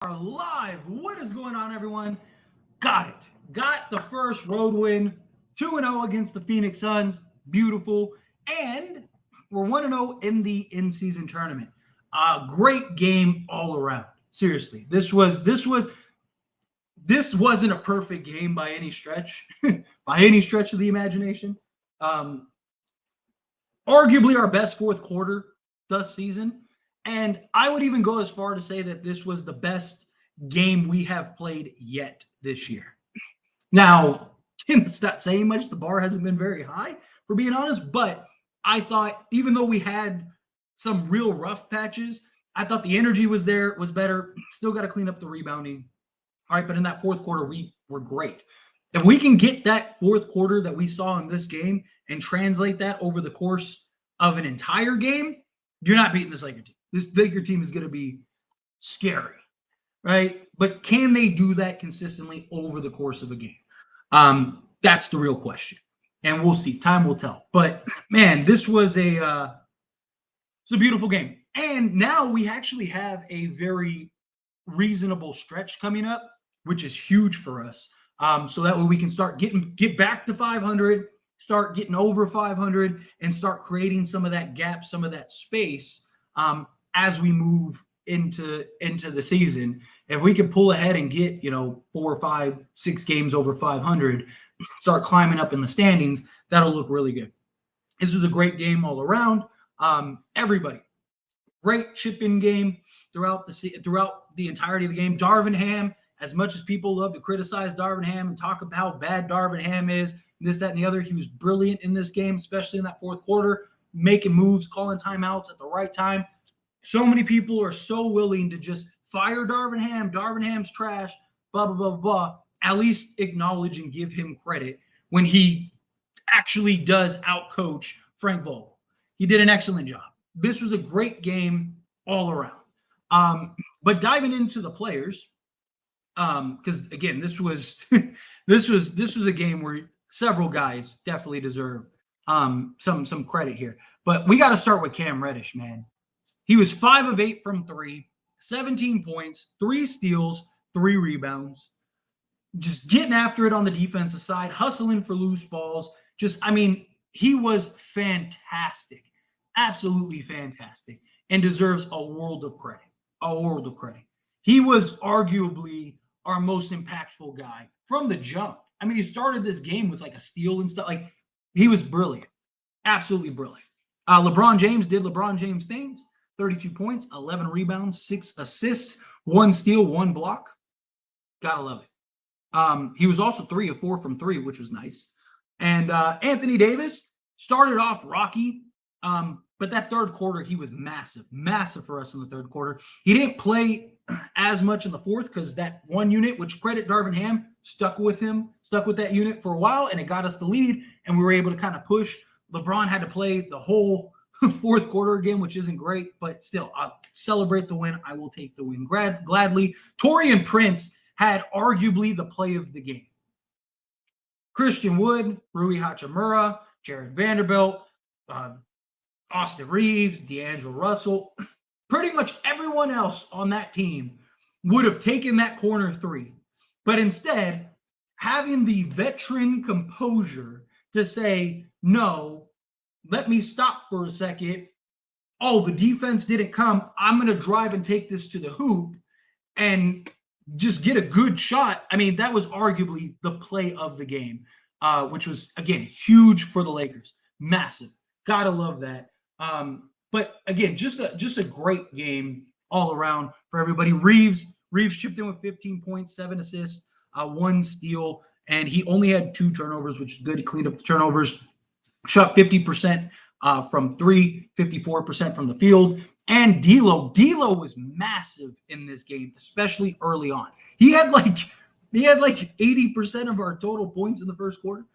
are live. What is going on, everyone? Got it. Got the first road win, 2-0 against the Phoenix Suns. Beautiful. And we're 1-0 in the in-season tournament. Great game all around. Seriously. This wasn't a perfect game by any stretch, by any stretch of the imagination. Um, Arguably our best fourth quarter this season. And I would even go as far to say that this was the best game we have played yet this year. Now, it's not saying much. The bar hasn't been very high, for being honest. But I thought, even though we had some real rough patches, I thought the energy was there, was better. Still got to clean up the rebounding. All right, but in that fourth quarter, we were great. If we can get that fourth quarter that we saw in this game and translate that over the course of an entire game, you're not beating this Laker team. This Laker team is going to be scary, right? But can they do that consistently over the course of a game? That's the real question, and we'll see. Time will tell. But man, this was a beautiful game, and now we actually have a very reasonable stretch coming up, which is huge for us. So that way we can get back to 500, start getting over 500, and start creating some of that gap, some of that space as we move into the season. If we can pull ahead and get 4, 5, 6 games over 500, start climbing up in the standings, that'll look really good. This was a great game all around. Everybody, great chip-in game throughout the entirety of the game. Darvin Ham, as much as people love to criticize Darvin Ham and talk about how bad Darvin Ham is, this, that, and the other, he was brilliant in this game, especially in that fourth quarter, making moves, calling timeouts at the right time. So many people are so willing to just fire Darvin Ham. Darvin Ham's trash, blah, blah, blah, blah. At least acknowledge and give him credit when he actually does outcoach Frank Vogel. He did an excellent job. This was a great game all around. But diving into the players, because again, this was this was a game where several guys definitely deserve some credit here. But we got to start with Cam Reddish, man. He was 5 of 8 from 3, 17 points, 3 steals, 3 rebounds. Just getting after it on the defensive side, hustling for loose balls. He was fantastic. Absolutely fantastic. And deserves a world of credit. A world of credit. He was arguably our most impactful guy from the jump. He started this game with like a steal and stuff. He was brilliant. Absolutely brilliant. LeBron James did LeBron James things. 32 points, 11 rebounds, 6 assists, 1 steal, 1 block. Gotta love it. He was also 3 of 4 from 3, which was nice. And Anthony Davis started off rocky, but that third quarter, he was massive for us in the third quarter. He didn't play as much in the fourth because that one unit, which credit Darvin Ham, stuck with that unit for a while, and it got us the lead, and we were able to kind of push. LeBron had to play the whole fourth quarter again, which isn't great, but still, I'll celebrate the win. I will take the win gladly. Taurean Prince had arguably the play of the game. Christian Wood, Rui Hachimura, Jared Vanderbilt, Austin Reeves, D'Angelo Russell, pretty much everyone else on that team would have taken that corner 3. But instead, having the veteran composure to say, no, let me stop for a second. Oh, the defense didn't come. I'm going to drive and take this to the hoop and just get a good shot. That was arguably the play of the game, which was, again, huge for the Lakers. Massive. Gotta love that. But again, just a great game all around for everybody. Reeves chipped in with 15 points, 7 assists, 1 steal, and he only had 2 turnovers, which is good. He cleaned up the turnovers. Shot 50% from 3, 54% from the field. And D'Lo was massive in this game, especially early on. He had like 80% of our total points in the first quarter.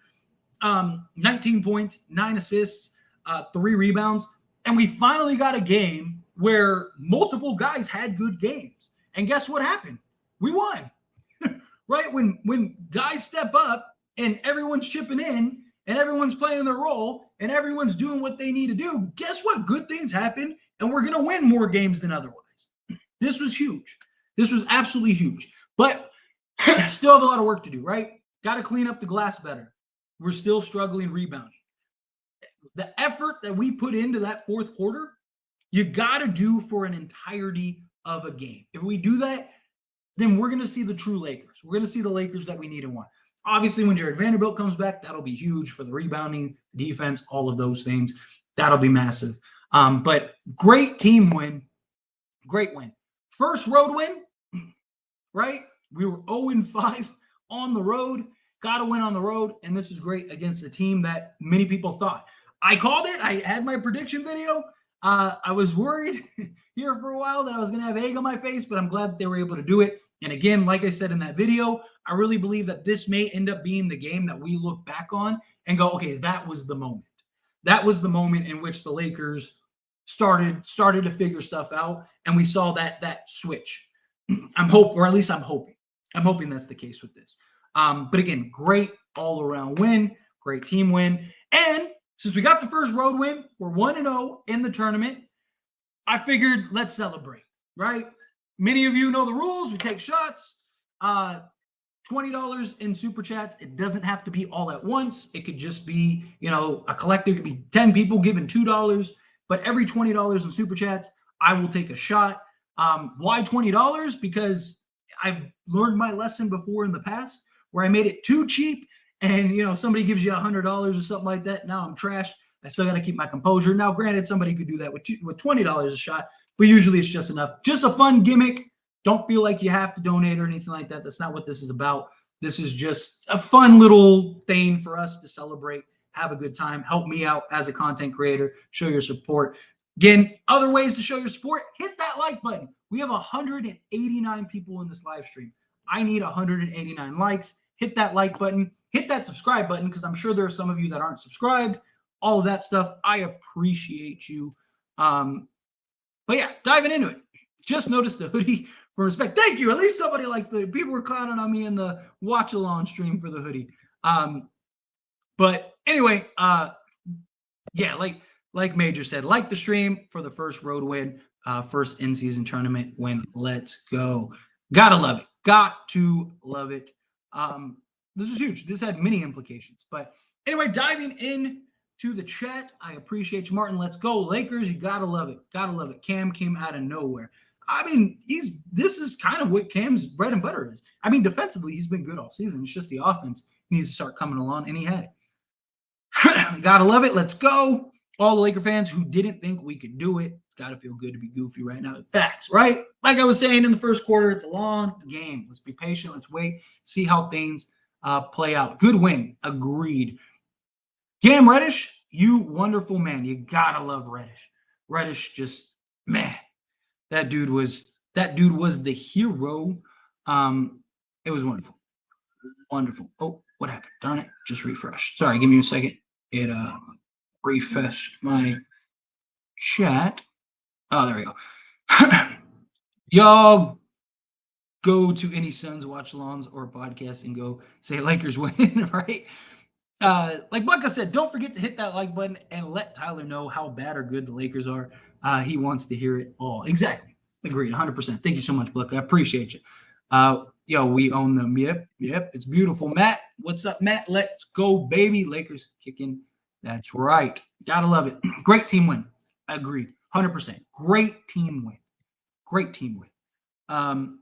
19 points, 9 assists, 3 rebounds. And we finally got a game where multiple guys had good games. And guess what happened? We won. Right? When guys step up and everyone's chipping in and everyone's playing their role and everyone's doing what they need to do, guess what? Good things happen, and we're going to win more games than otherwise. This was huge. This was absolutely huge. But still have a lot of work to do, right? Got to clean up the glass better. We're still struggling rebounding. The effort that we put into that fourth quarter, you got to do for an entirety of a game. If we do that, then we're going to see the true Lakers. We're going to see the Lakers that we need and want. Obviously, when Jared Vanderbilt comes back, that'll be huge for the rebounding, defense, all of those things. That'll be massive. But great team win. Great win. First road win, right? We were 0-5 on the road. Got to win on the road. And this is great against a team that many people thought. I called it. I had my prediction video. I was worried here for a while that I was going to have egg on my face, but I'm glad that they were able to do it. And again, like I said in that video, I really believe that this may end up being the game that we look back on and go, okay, that was the moment. That was the moment in which the Lakers started to figure stuff out, and we saw that switch. I'm hoping that's the case with this. But again, great all-around win, great team win. And since we got the first road win, we're 1-0 in the tournament. I figured let's celebrate, right? Many of you know the rules. We take shots. $20 in super chats. It doesn't have to be all at once. It could just be, a collective. It could be 10 people giving $2. But every $20 in super chats, I will take a shot. Why $20? Because I've learned my lesson before in the past where I made it too cheap and, somebody gives you $100 or something like that. Now I'm trash. I still got to keep my composure. Now, granted, somebody could do that with $20 a shot, but usually it's just enough. Just a fun gimmick. Don't feel like you have to donate or anything like that. That's not what this is about. This is just a fun little thing for us to celebrate, have a good time, help me out as a content creator, show your support. Again, other ways to show your support, hit that like button. We have 189 people in this live stream. I need 189 likes. Hit that like button. Hit that subscribe button because I'm sure there are some of you that aren't subscribed. All of that stuff. I appreciate you. But yeah, diving into it. Just noticed the hoodie for respect. Thank you. At least somebody likes the people were clowning on me in the watch along stream for the hoodie. But anyway, yeah, like Major said, like the stream for the first road win, first in-season tournament win. Let's go. Gotta love it. Got to love it. This is huge. This had many implications. But anyway, diving in to the chat, I appreciate you, Martin. Let's go, Lakers. You gotta love it. Gotta love it. Cam came out of nowhere. I mean, this is kind of what Cam's bread and butter is. I mean, defensively, he's been good all season. It's just the offense needs to start coming along, and he had it. Gotta love it. Let's go. All the Laker fans who didn't think we could do it, it's got to feel good to be goofy right now. Facts, right? Like I was saying in the first quarter, it's a long game. Let's be patient. Let's wait, see how things play out. Good win. Agreed. Cam Reddish, you wonderful man. You got to love Reddish. Reddish just, man, that dude was the hero. It was wonderful. Wonderful. Oh, what happened? Darn it. Just refresh. Sorry, give me a second. It refresh my chat. Oh, there we go. Y'all go to any Suns watch-alongs or podcasts and go say Lakers win, right? Like Blanca said, don't forget to hit that like button and let Tyler know how bad or good the Lakers are. He wants to hear it all. Exactly. Agreed. 100%. Thank you so much, Blanca. I appreciate you. Yo, we own them. Yep. It's beautiful. Matt, what's up, Matt? Let's go, baby. Lakers kicking. That's right. Gotta love it. Great team win. Agreed. 100%. Great team win. Great team win.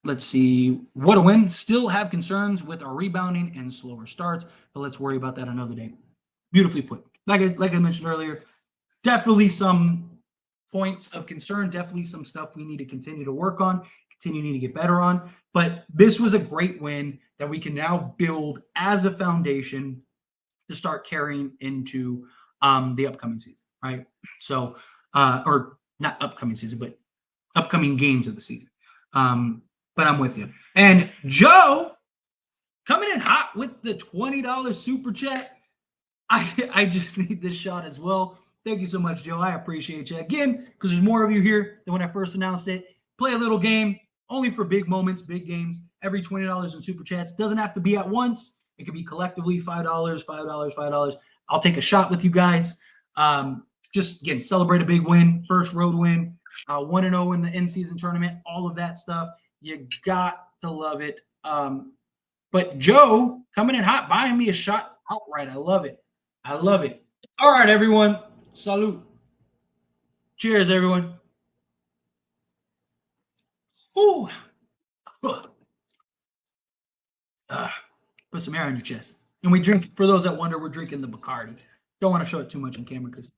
Let's see. What a win. Still have concerns with our rebounding and slower starts, but let's worry about that another day. Beautifully put. Like I mentioned earlier, definitely some points of concern, definitely some stuff we need to continue to work on, need to get better on. But this was a great win that we can now build as a foundation to start carrying into the upcoming season, right? So, or not upcoming season, but upcoming games of the season. But I'm with you. And Joe coming in hot with the $20 super chat. I just need this shot as well. Thank you so much, Joe. I appreciate you. Again, because there's more of you here than when I first announced it. Play a little game, only for big moments, big games. Every $20 in super chats. Doesn't have to be at once. It could be collectively $5, $5. I'll take a shot with you guys. Just, again, celebrate a big win. First road win. 1-0 in the in-season tournament, all of that stuff. You got to love it. But Joe coming in hot, buying me a shot outright. I love it. I love it. All right, everyone. Salute. Cheers, everyone. Ooh. Put some air on your chest. And we drink, for those that wonder, we're drinking the Bacardi. Don't want to show it too much on camera because,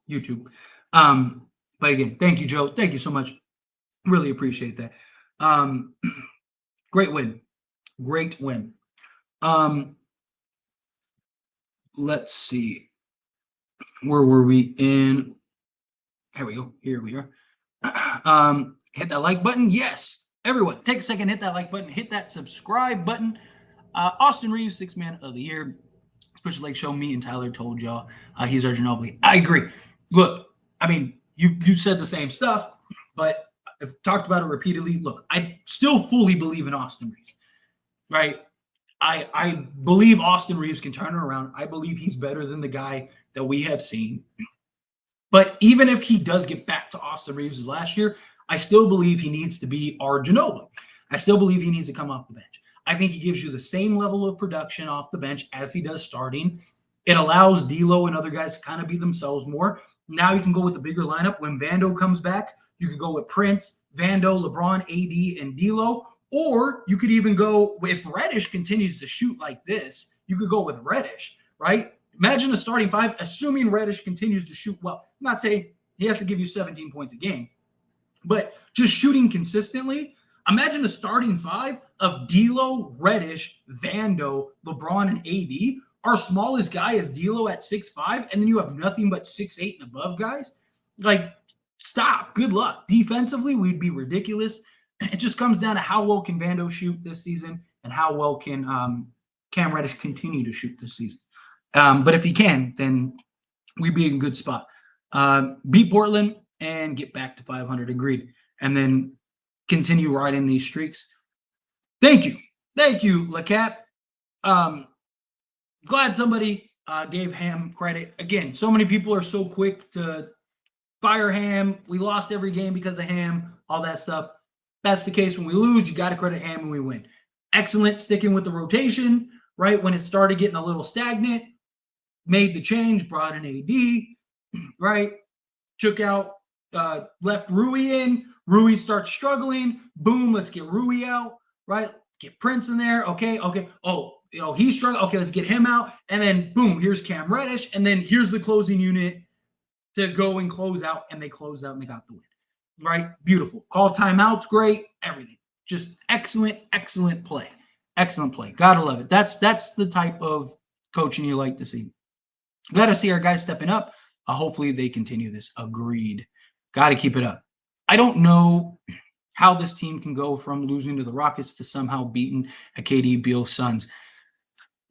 YouTube. But again, thank you, Joe. Thank you so much. Really appreciate that. Great win. Great win. Let's see. Where were we in? Here we go. Here we are. Hit that like button. Yes. Everyone, take a second, hit that like button, hit that subscribe button. Austin Reaves, 6th Man of the Year. Special Lake Show, me and Tyler told y'all he's our Ginobili. I agree. Look, I mean, you said the same stuff, but I've talked about it repeatedly. Look, I still fully believe in Austin Reaves, right? I believe Austin Reaves can turn it around. I believe he's better than the guy that we have seen. But even if he does get back to Austin Reaves last year, I still believe he needs to be our Ginobili. I still believe he needs to come off the bench. I think he gives you the same level of production off the bench as he does starting. It allows D'Lo and other guys to kind of be themselves more. Now you can go with the bigger lineup. When Vando comes back, you could go with Prince, Vando, LeBron, AD, and D'Lo. Or you could even go, if Reddish continues to shoot like this, you could go with Reddish, right? Imagine a starting five, assuming Reddish continues to shoot well. I'm not saying he has to give you 17 points a game, but just shooting consistently. Imagine a starting five of D'Lo, Reddish, Vando, LeBron, and AD. Our smallest guy is D'Lo at 6'5", and then you have nothing but 6'8" and above guys. Like, stop. Good luck. Defensively, we'd be ridiculous. It just comes down to how well can Vando shoot this season and how well can Cam Reddish continue to shoot this season. But if he can, then we'd be in a good spot. Beat Portland and get back to 500. Agreed. And then continue riding these streaks. Thank you. Thank you, LeCap. Glad somebody gave Ham credit. Again, so many people are so quick to fire Ham. We lost every game because of Ham, all that stuff. That's the case when we lose. You got to credit Ham when we win. Excellent sticking with the rotation, right? When it started getting a little stagnant, made the change, brought in AD, right? Took out, left Rui in. Rui starts struggling. Boom, let's get Rui out, right? Get Prince in there. Okay. Oh, he's struggling. Okay, let's get him out. And then boom, here's Cam Reddish. And then here's the closing unit to go and close out. And they closed out and they got the win, right? Beautiful. Call timeouts, great. Everything. Just excellent play. Excellent play. Gotta love it. That's the type of coaching you like to see. Got to see our guys stepping up. Hopefully they continue this. Agreed. Got to keep it up. I don't know how this team can go from losing to the Rockets to somehow beating a KD Beal Suns.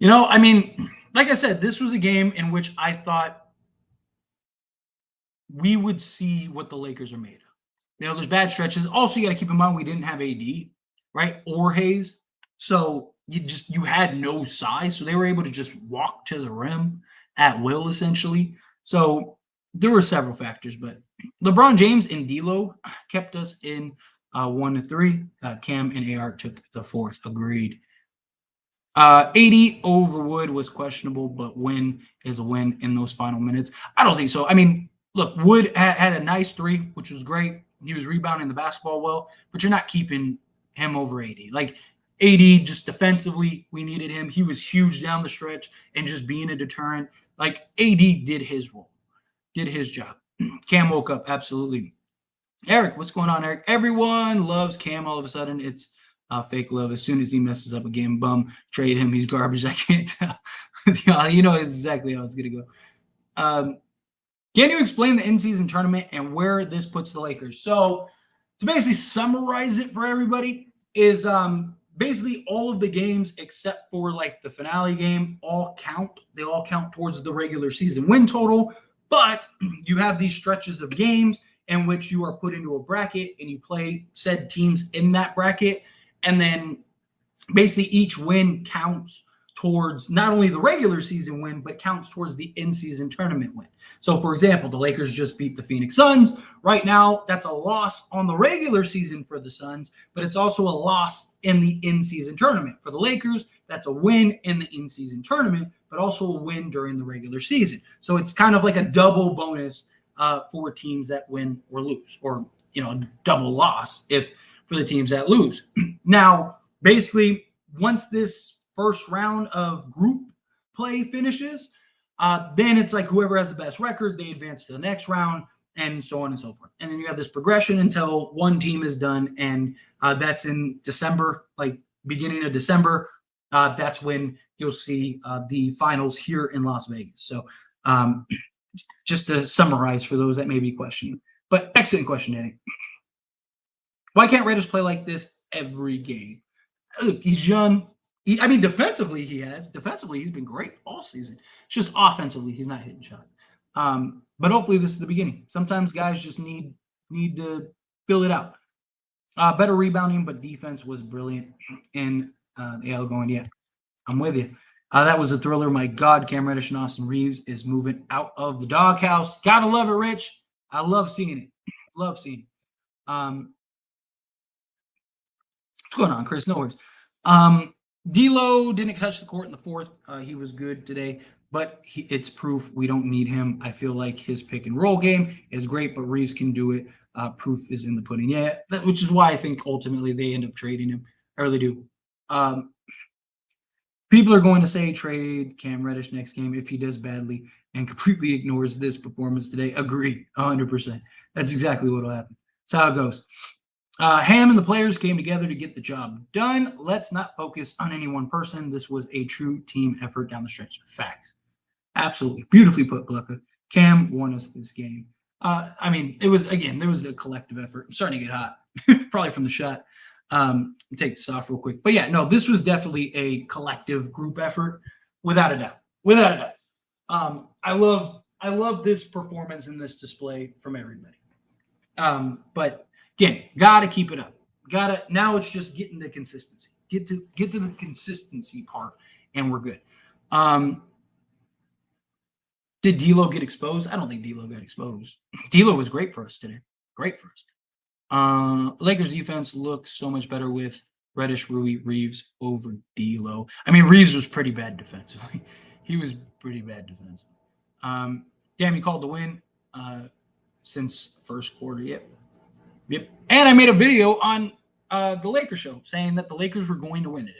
I mean, like I said, this was a game in which I thought we would see what the Lakers are made of. There's bad stretches. Also, you got to keep in mind we didn't have AD, right? Or Hayes. So you had no size. So they were able to just walk to the rim at will, essentially. So there were several factors, but LeBron James and D'Lo kept us in 1-3. Cam and AR took the fourth. Agreed. 80 over Wood was questionable, but win is a win in those final minutes. I don't think so. I mean, look, Wood had a nice three, which was great. He was rebounding the basketball well, but you're not keeping him over AD. Like, AD, just defensively, we needed him. He was huge down the stretch and just being a deterrent. Like, AD did his role, did his job. Cam woke up, absolutely. Eric, what's going on, Eric? Everyone loves Cam all of a sudden. It's fake love. As soon as he messes up a game, bum, trade him. He's garbage. I can't tell. You know exactly how it's going to go. Can you explain the in-season tournament and where this puts the Lakers? So to basically summarize it for everybody is basically all of the games except for like the finale game all count. They all count towards the regular season win total. But you have these stretches of games in which you are put into a bracket and you play said teams in that bracket. And then basically each win counts towards not only the regular season win, but counts towards the in-season tournament win. So, for example, the Lakers just beat the Phoenix Suns. Right now, that's a loss on the regular season for the Suns, but it's also a loss in the in-season tournament. For the Lakers, that's a win in the in-season tournament, but also a win during the regular season. So it's kind of like a double bonus for teams that win or lose, or, a double loss for the teams that lose. Now, basically, once this first round of group play finishes, then it's like whoever has the best record, they advance to the next round, and so on and so forth. And then you have this progression until one team is done, and that's in December, like beginning of December. That's when you'll see the finals here in Las Vegas. So just to summarize for those that may be questioning. But excellent question, Danny. Why can't Reddish play like this every game? Look, he's young. Defensively, Defensively, he's been great all season. It's just offensively, he's not hitting shots. But hopefully this is the beginning. Sometimes guys just need to fill it out. Better rebounding, but defense was brilliant. And yeah, I'm with you. That was a thriller. My God, Cam Reddish and Austin Reaves is moving out of the doghouse. Gotta love it, Rich. I love seeing it. Love seeing it. What's going on, Chris? No worries. D'Lo didn't touch the court in the fourth. He was good today, but it's proof we don't need him. I feel like his pick and roll game is great, but Reaves can do it. Proof is in the pudding. Yeah, which is why I think ultimately they end up trading him. I really do. People are going to say trade Cam Reddish next game if he does badly and completely ignores this performance today. Agreed, 100%. That's exactly what will happen. That's how it goes. Ham and the players came together to get the job done. Let's not focus on any one person. This was a true team effort down the stretch. Facts. Absolutely. Beautifully put, Glucka. Cam won us this game. There was a collective effort. I'm starting to get hot, probably from the shot. Take this off real quick. But yeah, no, this was definitely a collective group effort, without a doubt. Without a doubt. I love this performance and this display from everybody. But again, gotta keep it up. Now it's just getting the consistency. Get to the consistency part, and we're good. Did D'Lo get exposed? I don't think D'Lo got exposed. D'Lo was great for us today. Great for us. Lakers defense looks so much better with Reddish, Rui, Reaves over D'Lo. Reaves was pretty bad defensively. He was pretty bad defensively. Damn, he called the win since first quarter. Yep. And I made a video on the Lakers show saying that the Lakers were going to win today.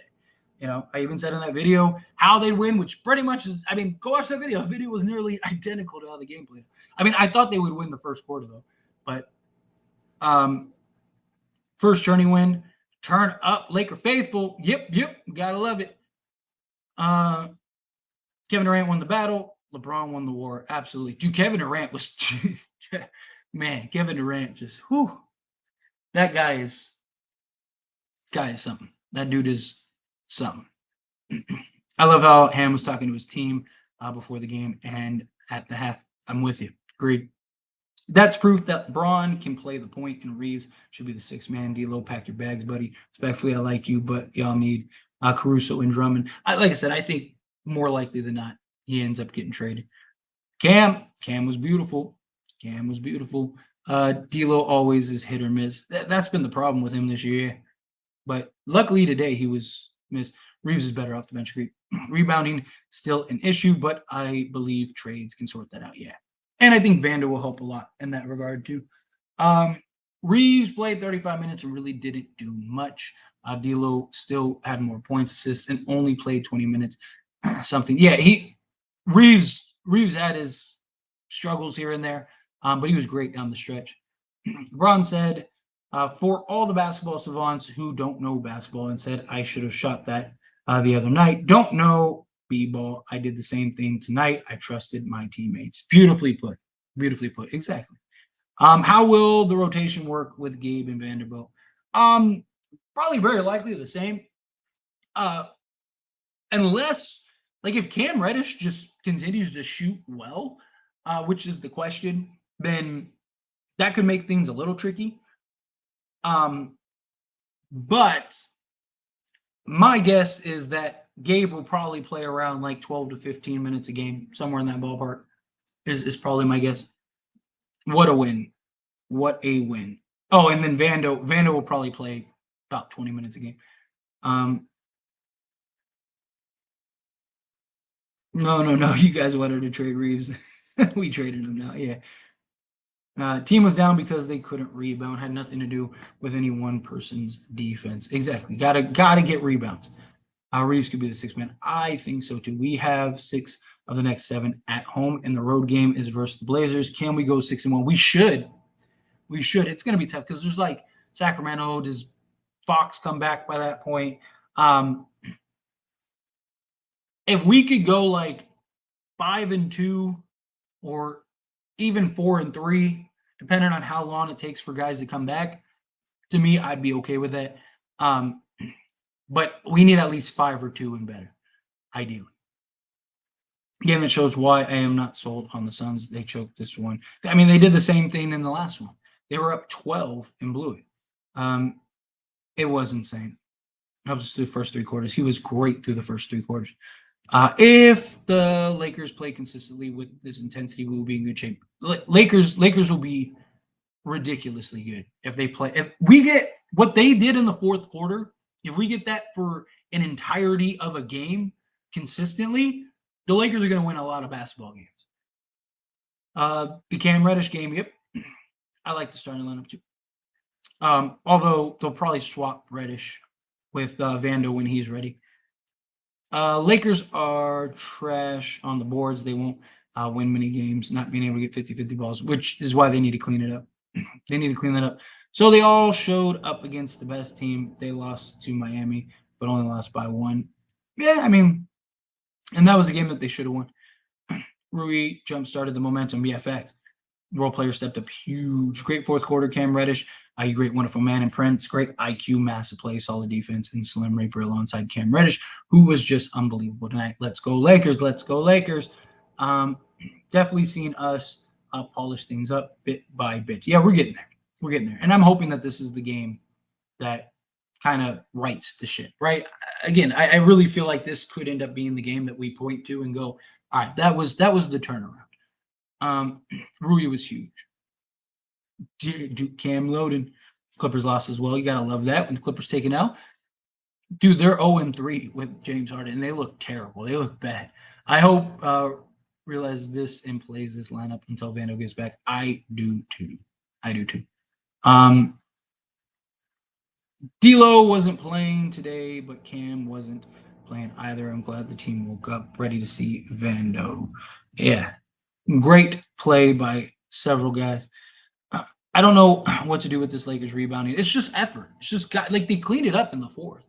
I even said in that video how they'd win, which pretty much is, go watch that video. The video was nearly identical to how the game played. I thought they would win the first quarter, though. But first journey win, turn up, Laker faithful. Yep, gotta love it. Kevin Durant won the battle. LeBron won the war. Absolutely. Dude, Kevin Durant was, man, Kevin Durant just, whew. That guy is something. That dude is something. I love how Ham was talking to his team before the game and at the half. I'm with you. Agreed. That's proof that Braun can play the point and Reaves should be the sixth man. D'Lo, pack your bags, buddy. Respectfully, I like you, but y'all need Caruso and Drummond. Like I said, I think more likely than not, he ends up getting traded. Cam was beautiful. D'Lo always is hit or miss. That's been the problem with him this year. But luckily today he was missed. Reaves is better off the bench. Rebounding still an issue, but I believe trades can sort that out. Yeah. And I think Vander will help a lot in that regard too. Reaves played 35 minutes and really didn't do much. D'Lo still had more points, assists, and only played 20 minutes. Something. Yeah, Reaves had his struggles here and there, but he was great down the stretch. Braun said, for all the basketball savants who don't know basketball and said, I should have shot that the other night. Don't know B-ball. I did the same thing tonight. I trusted my teammates. Beautifully put. Exactly. How will the rotation work with Gabe and Vanderbilt? Probably very likely the same. Unless, if Cam Reddish just continues to shoot well, which is the question, then that could make things a little tricky. But my guess is that Gabe will probably play around like 12 to 15 minutes a game, somewhere in that ballpark, is probably my guess. What a win. What a win. Oh, and then Vando will probably play about 20 minutes a game. No. You guys wanted to trade Reeves. We traded him now. Yeah. Team was down because they couldn't rebound. Had nothing to do with any one person's defense. Exactly. Gotta get rebounds. Reeves could be the sixth man. I think so too. We have 6 of the next 7 at home, and the road game is versus the Blazers. Can we go 6-1? We should. It's going to be tough because there's like Sacramento. Does Fox come back by that point? If we could go like 5-2 or even 4-3, depending on how long it takes for guys to come back, to me, I'd be okay with that. But we need at least 5 or 2 and better, ideally. Again, that shows why I am not sold on the Suns. They choked this one. I mean, they did the same thing in the last one. They were up 12 and blew it. It was insane. That was through the first 3 quarters. He was great through the first 3 quarters. If the Lakers play consistently with this intensity, we will be in good shape. Lakers will be ridiculously good if they play. If we get what they did in the fourth quarter, if we get that for an entirety of a game consistently, the Lakers are going to win a lot of basketball games. The Cam Reddish game, yep. I like the starting lineup too. Although they'll probably swap Reddish with Vando when he's ready. Lakers are trash on the boards. They won't win many games, not being able to get 50-50 balls, which is why they need to clean it up. They need to clean that up. So they all showed up against the best team. They lost to Miami, but only lost by 1. Yeah, I mean, and that was a game that they should have won. Rui jump-started the momentum. Yeah, fact. Role player stepped up huge. Great fourth quarter, Cam Reddish. Great, wonderful man and Prince. Great IQ, massive play, solid defense, and Slim Reaper alongside Cam Reddish, who was just unbelievable tonight. Let's go Lakers. Let's go Lakers. Definitely seen us polish things up bit by bit. Yeah, we're getting there. And I'm hoping that this is the game that kind of rights the shit, right? Again, I really feel like this could end up being the game that we point to and go, all right, that was the turnaround. Rui was huge. Dude, Cam Loden, Clippers lost as well. You gotta love that when the Clippers taken out. Dude, they're 0-3 with James Harden, and they look terrible. They look bad. I hope realize this and plays this lineup until Vando gets back. I do too. D'Lo wasn't playing today, but Cam wasn't playing either. I'm glad the team woke up ready to see Vando. Yeah, great play by several guys. I don't know what to do with this Lakers rebounding. It's just effort. It's just like they cleaned it up in the fourth,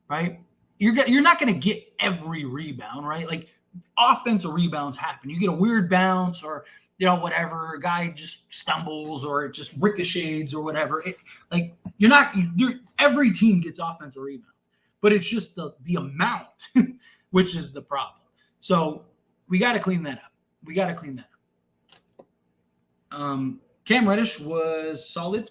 right? You're not going to get every rebound, right? Like offensive rebounds happen. You get a weird bounce or whatever. A guy just stumbles or it just ricochets or whatever. Every team gets offensive rebounds, but it's just the amount, which is the problem. So we got to clean that up. Cam Reddish was solid.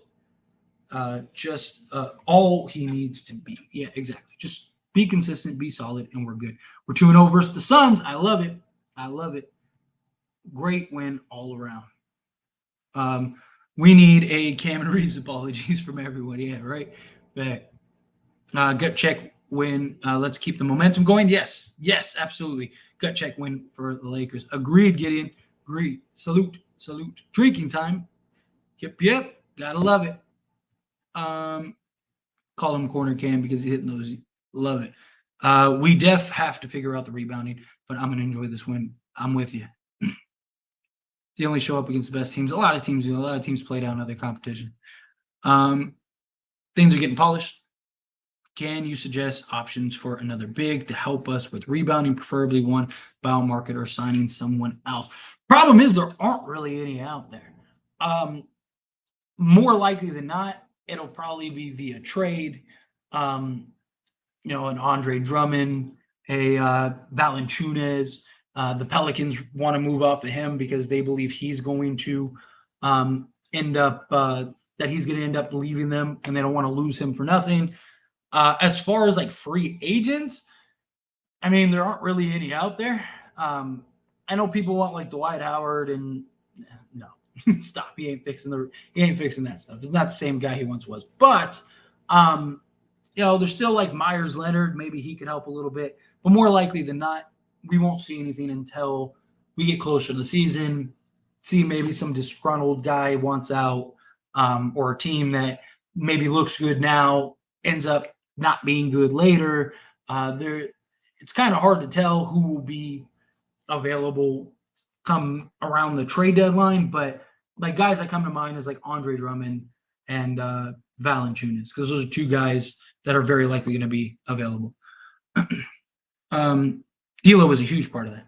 Just all he needs to be. Yeah, exactly. Just be consistent, be solid, and we're good. We're 2-0 versus the Suns. I love it. Great win all around. We need a Cam Reeves apologies from everyone. Yeah, right. But gut check win. Let's keep the momentum going. Yes, absolutely. Gut check win for the Lakers. Agreed, Gideon. Agreed. Salute. Drinking time. Yep. Gotta love it. Call him corner Cam because he's hitting those. Love it. We have to figure out the rebounding, but I'm gonna enjoy this win. I'm with you. They only show up against the best teams. A lot of teams do. A lot of teams play down other competition. Things are getting polished. Can you suggest options for another big to help us with rebounding, preferably one bound market or signing someone else? Problem is there aren't really any out there. More likely than not, it'll probably be via trade. An Andre Drummond, a Valanciunas. The Pelicans want to move off of him because they believe he's going to end up leaving them, and they don't want to lose him for nothing. As far as like free agents, I mean, there aren't really any out there. I know people want like Dwight Howard, and no, stop. He ain't fixing that stuff. It's not the same guy he once was. But there's still like Myers Leonard. Maybe he could help a little bit, but more likely than not, we won't see anything until we get closer to the season. See maybe some disgruntled guy wants out, or a team that maybe looks good now ends up not being good later. It's kind of hard to tell who will be available come around the trade deadline, but like guys that come to mind is like Andre Drummond and Valanciunas, because those are two guys that are very likely going to be available. D'Lo was a huge part of that.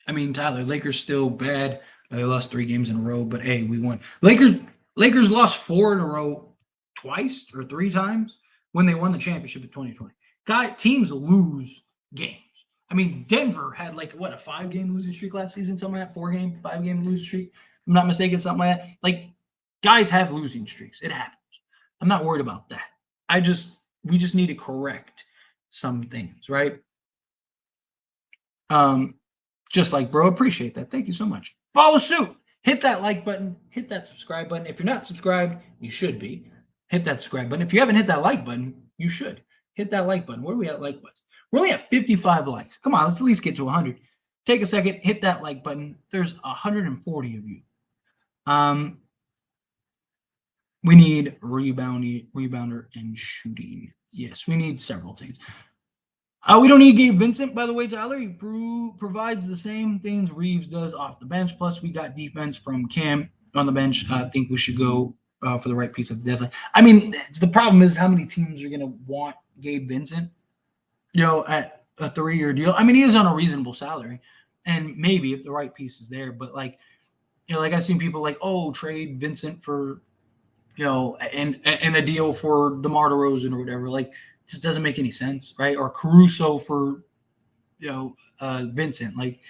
I mean, Tyler, Lakers still bad. They lost 3 games in a row, but hey, we won. Lakers lost 4 in a row twice or 3 times when they won the championship in 2020. Teams lose games. I mean, Denver had like what, a 5-game losing streak last season, something like that, 5-game losing streak. If I'm not mistaken, something like that. Like, guys have losing streaks. It happens. I'm not worried about that. We just need to correct some things, right? Just like, bro, appreciate that. Thank you so much. Follow suit. Hit that like button. Hit that subscribe button. If you're not subscribed, you should be. Hit that subscribe button. If you haven't hit that like button, you should. Hit that like button. Where are we at like buttons? We're only at 55 likes. Come on, let's at least get to 100. Take a second, hit that like button. There's 140 of you. We need rebounder, and shooting. Yes, we need several things. We don't need Gabe Vincent, by the way, Tyler. He provides the same things Reeves does off the bench. Plus, we got defense from Cam on the bench. I think we should go for the right piece of the deadline. I mean, the problem is how many teams are going to want Gabe Vincent, at a 3-year deal. I mean, he is on a reasonable salary, and maybe if the right piece is there. But, like I've seen people like, trade Vincent for, and a deal for DeMar DeRozan or whatever. Like, just doesn't make any sense, right? Or Caruso for, Vincent. Like,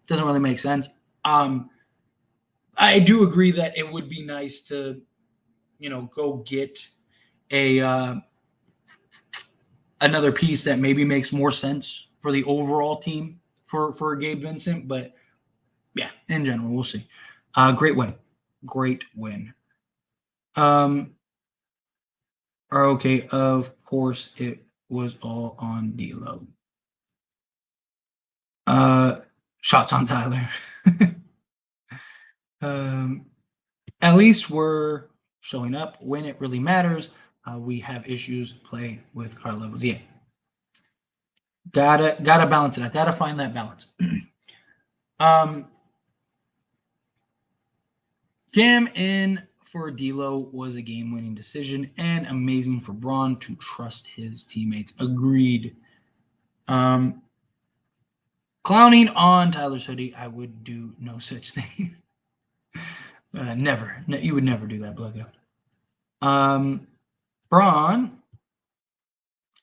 doesn't really make sense. I do agree that it would be nice to, go get another piece that maybe makes more sense for the overall team for Gabe Vincent. But yeah, in general, we'll see. Great win. Okay, of course it was all on D'Lo. Shots on Tyler. At least we're showing up when it really matters. We have issues playing with our levels. Yeah. Gotta balance it. I gotta find that balance. Cam in for D'Lo was a game-winning decision, and amazing for Braun to trust his teammates. Agreed. Clowning on Tyler's hoodie, I would do no such thing. Never. You would never do that, Bluggo. Braun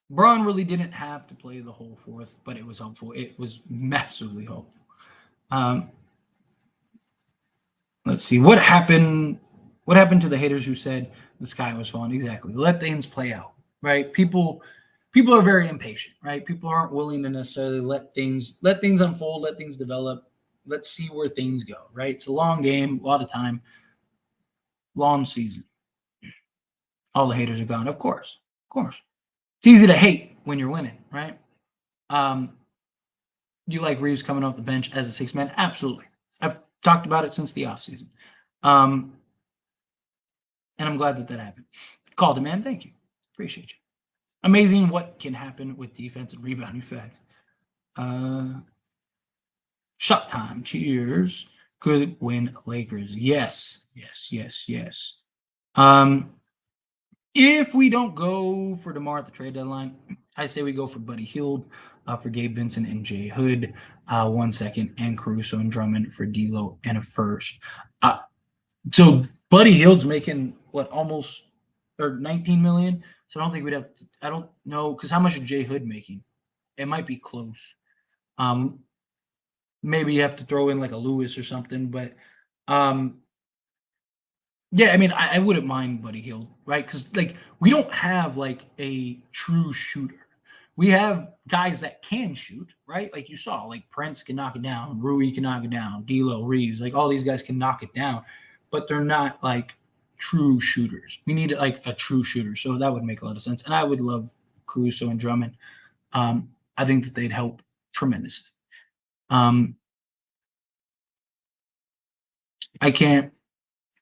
really didn't have to play the whole fourth, but it was helpful. It was massively helpful. Let's see. What happened to the haters who said the sky was falling? Exactly. Let things play out, right? People are very impatient, right? People aren't willing to necessarily let things unfold, let things develop. Let's see where things go, right? It's a long game, a lot of time, long season. All the haters are gone. Of course. It's easy to hate when you're winning, right? You like Reeves coming off the bench as a 6th man? Absolutely. I've talked about it since the offseason. And I'm glad that happened. Called it, man. Thank you. Appreciate you. Amazing what can happen with defense and rebounding facts. Shot time. Cheers. Good win, Lakers. Yes. If we don't go for DeMar at the trade deadline, I say we go for Buddy Hield, for Gabe Vincent and Jay Hood, 1 second, and Caruso and Drummond for D'Lo and a first. So Buddy Hield's making almost or $19 million. So I don't think we'd have. I don't know, because how much is Jay Hood making? It might be close. Maybe you have to throw in like a Lewis or something, but yeah, I mean, I wouldn't mind Buddy Hield, right? Because like we don't have like a true shooter. We have guys that can shoot, right? Like you saw, like Prince can knock it down, Rui can knock it down, D'Lo, Reeves, like all these guys can knock it down, but they're not like true shooters. We need like a true shooter, so that would make a lot of sense. And I would love Caruso and Drummond. I think that they'd help tremendously. I can't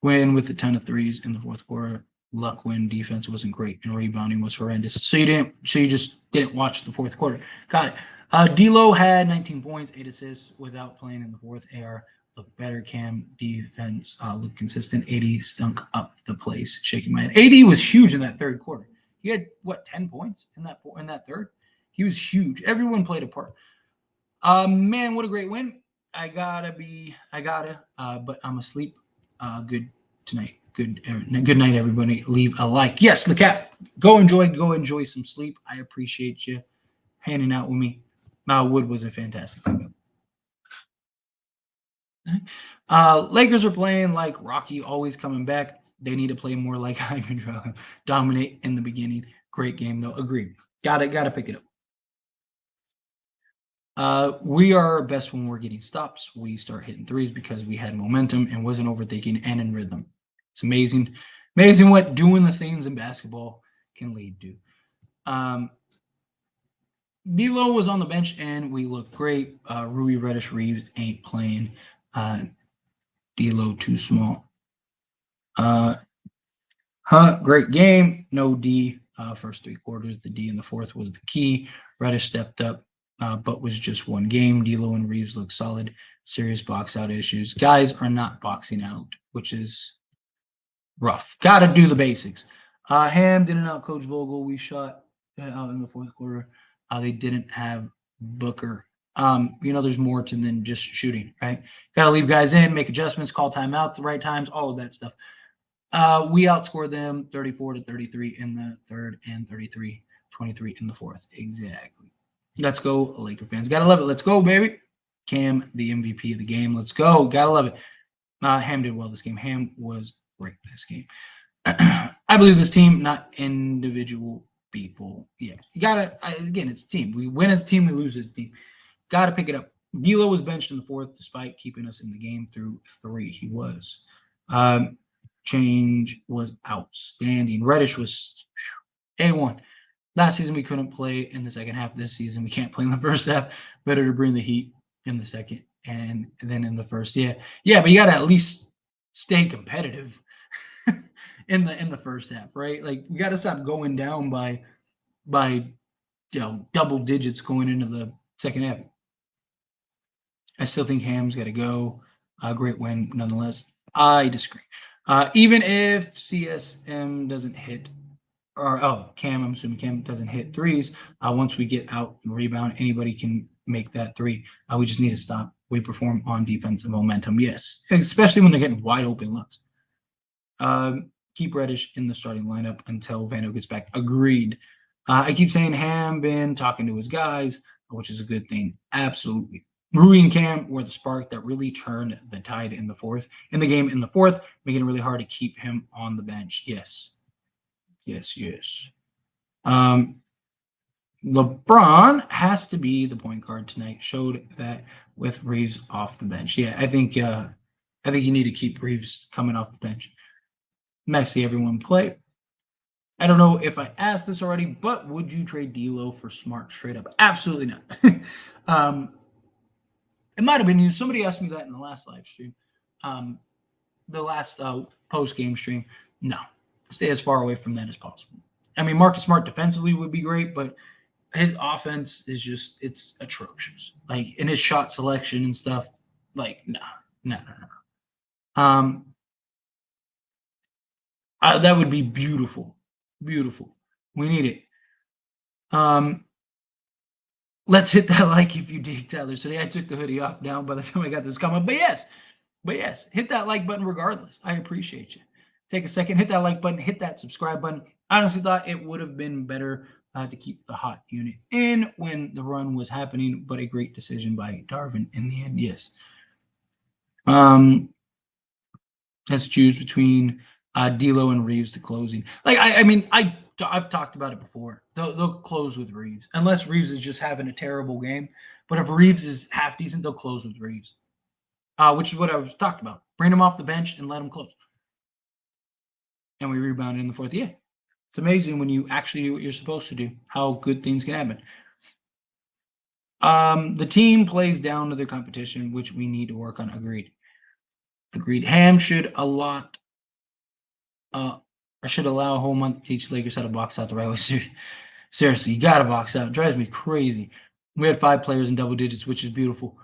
win with a ton of threes in the fourth quarter. Luck when defense wasn't great and rebounding was horrendous. So you just didn't watch the fourth quarter. Got it. D'Lo had 19 points, 8 assists without playing in the fourth. AR looked better. Cam defense looked consistent. AD stunk up the place, shaking my head. AD was huge in that third quarter. He had 10 points in that third. He was huge. Everyone played a part. Man, what a great win. But I'm asleep. Good tonight. Good night, everybody. Leave a like. Yes, the cat. Go enjoy some sleep. I appreciate you hanging out with me. Wood was a fantastic pickup. Lakers are playing like Rocky, always coming back. They need to play more like Ivan Drago. Dominate in the beginning. Great game, though. Agreed. Gotta pick it up. We are best when we're getting stops. We start hitting threes because we had momentum and wasn't overthinking and in rhythm. It's amazing what doing the things in basketball can lead to. D'Lo was on the bench and we looked great. Rui, Reddish, Reeves ain't playing. D'Lo too small. Great game. No D. First 3 quarters. The D in the fourth was the key. Reddish stepped up. But was just one game. D'Lo and Reeves look solid. Serious box out issues. Guys are not boxing out, which is rough. Got to do the basics. Ham didn't outcoach Vogel. We shot out in the fourth quarter. They didn't have Booker. There's more to than just shooting, right? Got to leave guys in, make adjustments, call timeout at the right times, all of that stuff. We outscored them 34-33 in the third and 33-23 in the fourth. Exactly. Let's go, Laker fans. Gotta love it. Let's go, baby. Cam, the MVP of the game. Let's go. Gotta love it. Ham did well this game. Ham was great this game. I believe this team, not individual people. Yeah, you gotta. Again, it's a team. We win as a team. We lose as a team. Gotta pick it up. D'Lo was benched in the fourth, despite keeping us in the game through 3. He was. Change was outstanding. Reddish was A1. Last season, we couldn't play in the second half. This season, we can't play in the first half. Better to bring the heat in the second and then in the first. Yeah, but you got to at least stay competitive in the first half, right? Like, you got to stop going down by double digits going into the second half. I still think Ham's got to go. Great win, nonetheless. I disagree. Even if CSM doesn't hit, Cam, I'm assuming Cam doesn't hit threes. Once we get out and rebound, anybody can make that 3. We just need to stop. We perform on defense and momentum, yes, especially when they're getting wide open looks. Keep Reddish in the starting lineup until Vando gets back. Agreed. I keep saying Ham been talking to his guys, which is a good thing. Absolutely. Rui and Cam were the spark that really turned the tide in the game in the fourth, making it really hard to keep him on the bench. Yes. LeBron has to be the point guard tonight. Showed that with Reeves off the bench. Yeah, I think you need to keep Reeves coming off the bench. Nice to see everyone play. I don't know if I asked this already, but would you trade D'Lo for Smart straight up? Absolutely not. It might have been you. Somebody asked me that in the last live stream. The last post-game stream. No. Stay as far away from that as possible. I mean, Marcus Smart defensively would be great, but his offense is just, it's atrocious. Like, in his shot selection and stuff, like, no. That would be beautiful. Beautiful. We need it. Let's hit that like if you dig Tyler. Today I took the hoodie off now by the time I got this comment. But yes, hit that like button regardless. I appreciate you. Take a second, hit that like button, hit that subscribe button. I honestly thought it would have been better to keep the hot unit in when the run was happening, but a great decision by Darvin in the end, yes. Let's choose between D'Lo and Reeves to closing. Like, I mean, I I've talked about it before. They'll close with Reeves unless Reeves is just having a terrible game. But if Reeves is half decent, they'll close with Reeves, which is what I was talked about. Bring him off the bench and let him close. And we rebounded in the fourth. Yeah, it's amazing when you actually do what you're supposed to do, how good things can happen. The team plays down to the competition, which we need to work on. Agreed. Ham should I should allow a whole month to teach Lakers how to box out the right way. Seriously, you got to box out. It drives me crazy. We had 5 players in double digits, which is beautiful.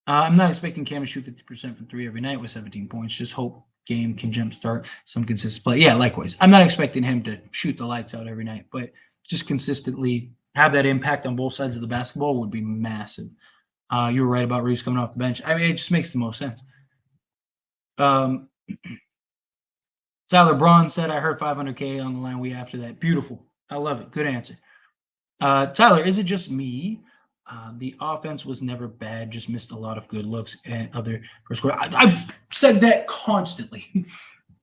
I'm not expecting Cam to shoot 50% from 3 every night with 17 points. Just hope game can jumpstart some consistent play. Yeah, likewise. I'm not expecting him to shoot the lights out every night, but just consistently have that impact on both sides of the basketball would be massive. You were right about Reeves coming off the bench. I mean, it just makes the most sense. Tyler Braun said, I heard 500K on the line week after that. Beautiful. I love it. Good answer. Tyler, is it just me? The offense was never bad, just missed a lot of good looks and other first quarter. I've said that constantly.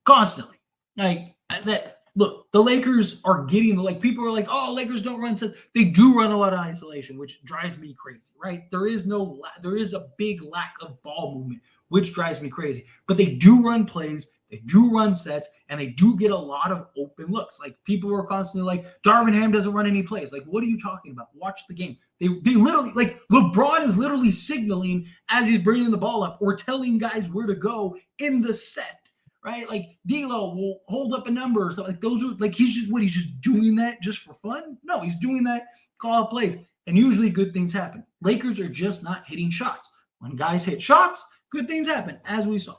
Constantly. Like that. Look, the Lakers are getting people are like, oh, Lakers don't run sets. They do run a lot of isolation, which drives me crazy, right? There is a big lack of ball movement, which drives me crazy. But they do run plays, they do run sets, and they do get a lot of open looks. Like people are constantly like, Darvin Ham doesn't run any plays. Like, what are you talking about? Watch the game. They literally, like, LeBron is literally signaling as he's bringing the ball up or telling guys where to go in the set. Right, like D'Lo will hold up a number or something. Like those are like he's just doing that just for fun? No, he's doing that call out plays, and usually good things happen. Lakers are just not hitting shots. When guys hit shots, good things happen, as we saw.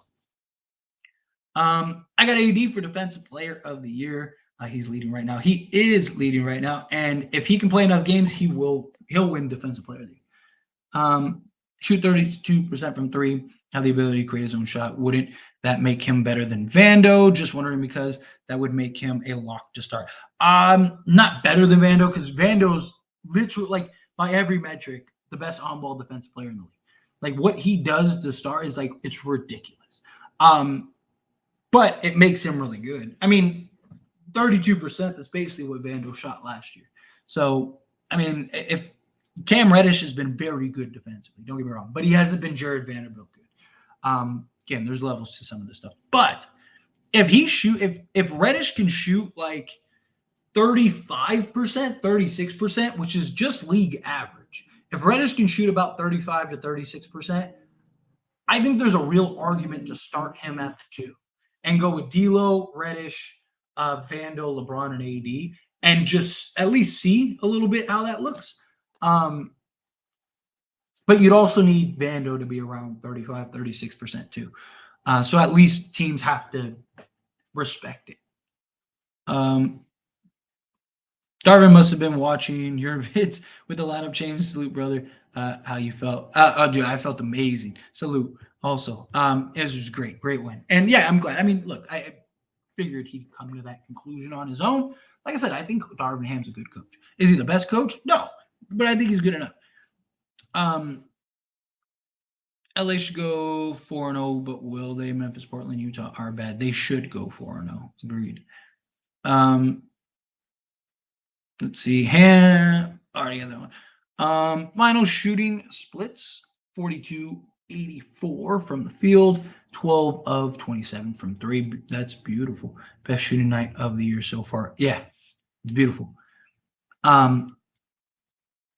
I got AD for Defensive Player of the Year. He's leading right now. He is leading right now, and if he can play enough games, he'll win Defensive Player of the Year. Shoot 32% from 3. Have the ability to create his own shot. Wouldn't that make him better than Vando? Just wondering because that would make him a lock to start. Not better than Vando because Vando's literally, like, by every metric, the best on-ball defensive player in the league. Like, what he does to start is, like, it's ridiculous. But it makes him really good. I mean, 32% is basically what Vando shot last year. So, I mean, if Cam Reddish has been very good defensively, don't get me wrong, but he hasn't been Jared Vanderbilt good. Again, there's levels to some of this stuff. But if Reddish can shoot like 35%, 36%, which is just league average, if Reddish can shoot about 35 to 36%, I think there's a real argument to start him at the 2 and go with D'Lo, Reddish, Vando, LeBron, and AD, and just at least see a little bit how that looks. But you'd also need Vando to be around 35, 36% too. So at least teams have to respect it. Darvin must have been watching your vids with the lineup change. Salute, brother. How you felt? Dude, I felt amazing. Salute. Also, it was just great win. And yeah, I'm glad. I mean, look, I figured he'd come to that conclusion on his own. Like I said, I think Darvin Ham's a good coach. Is he the best coach? No, but I think he's good enough. LA should go 4-0, but will they? Memphis, Portland, Utah are bad. They should go 4-0. Agreed. Let's see. Already got that one. Final shooting splits 42-84 from the field, 12 of 27 from 3. That's beautiful. Best shooting night of the year so far. Yeah, it's beautiful.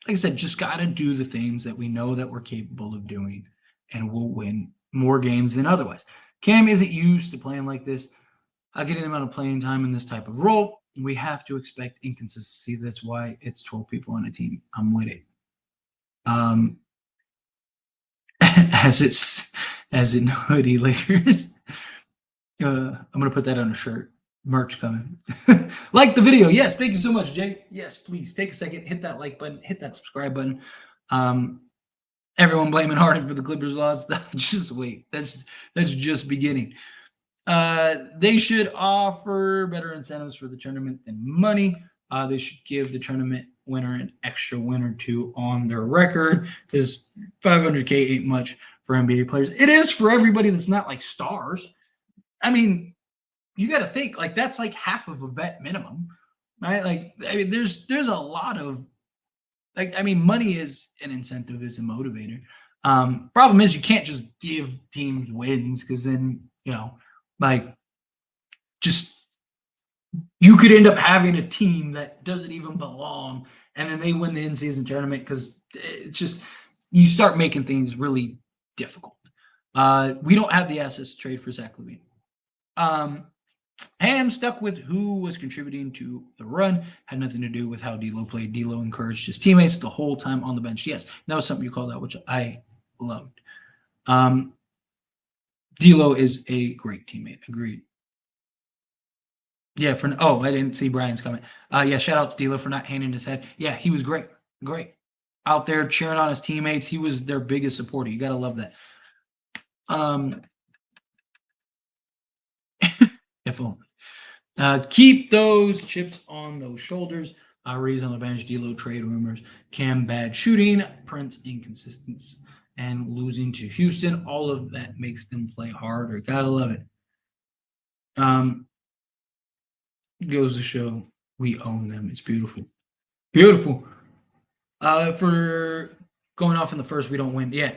Like I said, just got to do the things that we know that we're capable of doing, and we'll win more games than otherwise. Cam isn't used to playing like this. Getting them out of playing time in this type of role, we have to expect inconsistency. That's why it's 12 people on a team. I'm with it. As in hoodie Lakers. I'm gonna put that on a shirt. Merch coming. Like the video. Yes, thank you so much, Jay. Yes, please take a second, hit that like button, hit that subscribe button. Everyone blaming Harden for the Clippers loss. Just wait. That's just beginning. They should offer better incentives for the tournament than money. They should give the tournament winner an extra win or 2 on their record, because $500K ain't much for NBA players. It is for everybody that's not like stars. I mean, you got to think, like, that's like half of a vet minimum. right? Like, I mean, there's a lot of like, I mean, money is an incentive, is a motivator. Problem is you can't just give teams wins because then, like just you could end up having a team that doesn't even belong and then they win the in-season tournament because it's just you start making things really difficult. We don't have the assets to trade for Zach LaVine. Ham stuck with who was contributing to the run. Had nothing to do with how D'Lo played. D'Lo encouraged his teammates the whole time on the bench. Yes, that was something you called out, which I loved. D'Lo is a great teammate. Agreed. Yeah. I didn't see Brian's comment. Yeah. Shout out to D'Lo for not hanging his head. Yeah, he was great. Great. Out there cheering on his teammates. He was their biggest supporter. You gotta love that. If only. Keep those chips on those shoulders. Reeves on the bench, D'Lo trade rumors, Cam bad shooting, Prince inconsistence, and losing to Houston. All of that makes them play harder. Gotta love it. Goes to show we own them. It's beautiful. Beautiful. For going off in the first, we don't win. Yeah.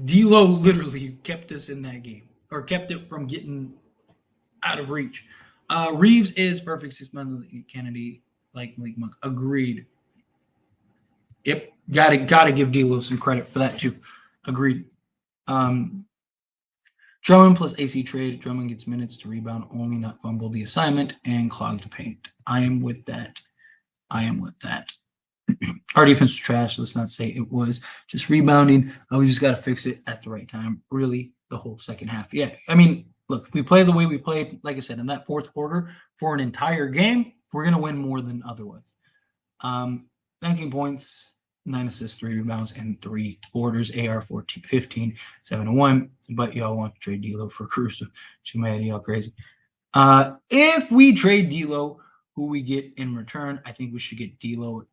D'Lo literally kept us in that game or kept it from getting out of reach. Reeves is perfect 6 month Kennedy like Malik Monk. Agreed. Yep. Gotta give D'Lo some credit for that too. Agreed. Drummond plus AC trade. Drummond gets minutes to rebound only, not fumble the assignment and clog the paint. I am with that. Our defense was trash. Let's not say it was just rebounding. We just got to fix it at the right time. Really, the whole second half. Yeah. I mean, look, if we play the way we played, like I said, in that fourth quarter for an entire game, we're going to win more than otherwise. 19 points, 9 assists, 3 rebounds, and 3 quarters. AR 14, 15, 7-1. But y'all want to trade D'Lo for Caruso. She made y'all crazy. If we trade D'Lo, who we get in return, I think we should get D'Lo.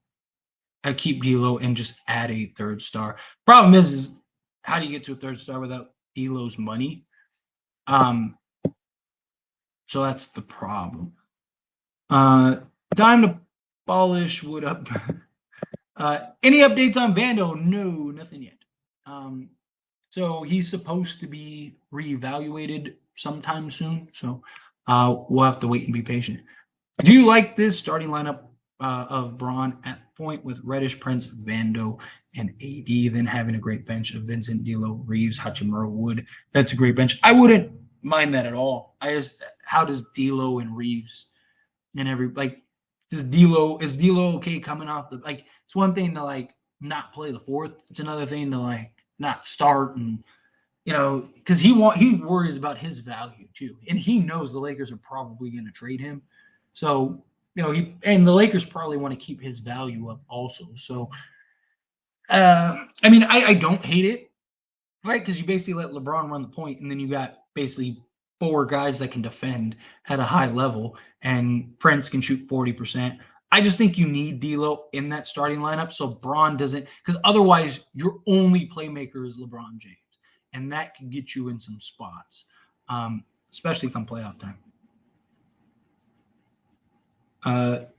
Keep D'Lo and just add a third star. Problem is how do you get to a third star without D'Lo's money? So that's the problem. Time to polish wood up. Any updates on Vando? No, nothing yet. So he's supposed to be reevaluated sometime soon. So we'll have to wait and be patient. Do you like this starting lineup of Braun at point with Reddish, Prince, Vando, and AD, then having a great bench of Vincent, D'Lo, Reeves, Hachimura, Wood? That's a great bench. I wouldn't mind that at all. How does D'Lo and Reeves and is D'Lo okay coming off the it's one thing to not play the fourth. It's another thing to not start and because he worries about his value too, and he knows the Lakers are probably going to trade him. So and the Lakers probably want to keep his value up also. So I mean, I don't hate it, right? Because you basically let LeBron run the point, and then you got basically 4 guys that can defend at a high level, and Prince can shoot 40%. I just think you need D'Lo in that starting lineup so Braun doesn't, because otherwise your only playmaker is LeBron James, and that can get you in some spots, especially come playoff time. Let's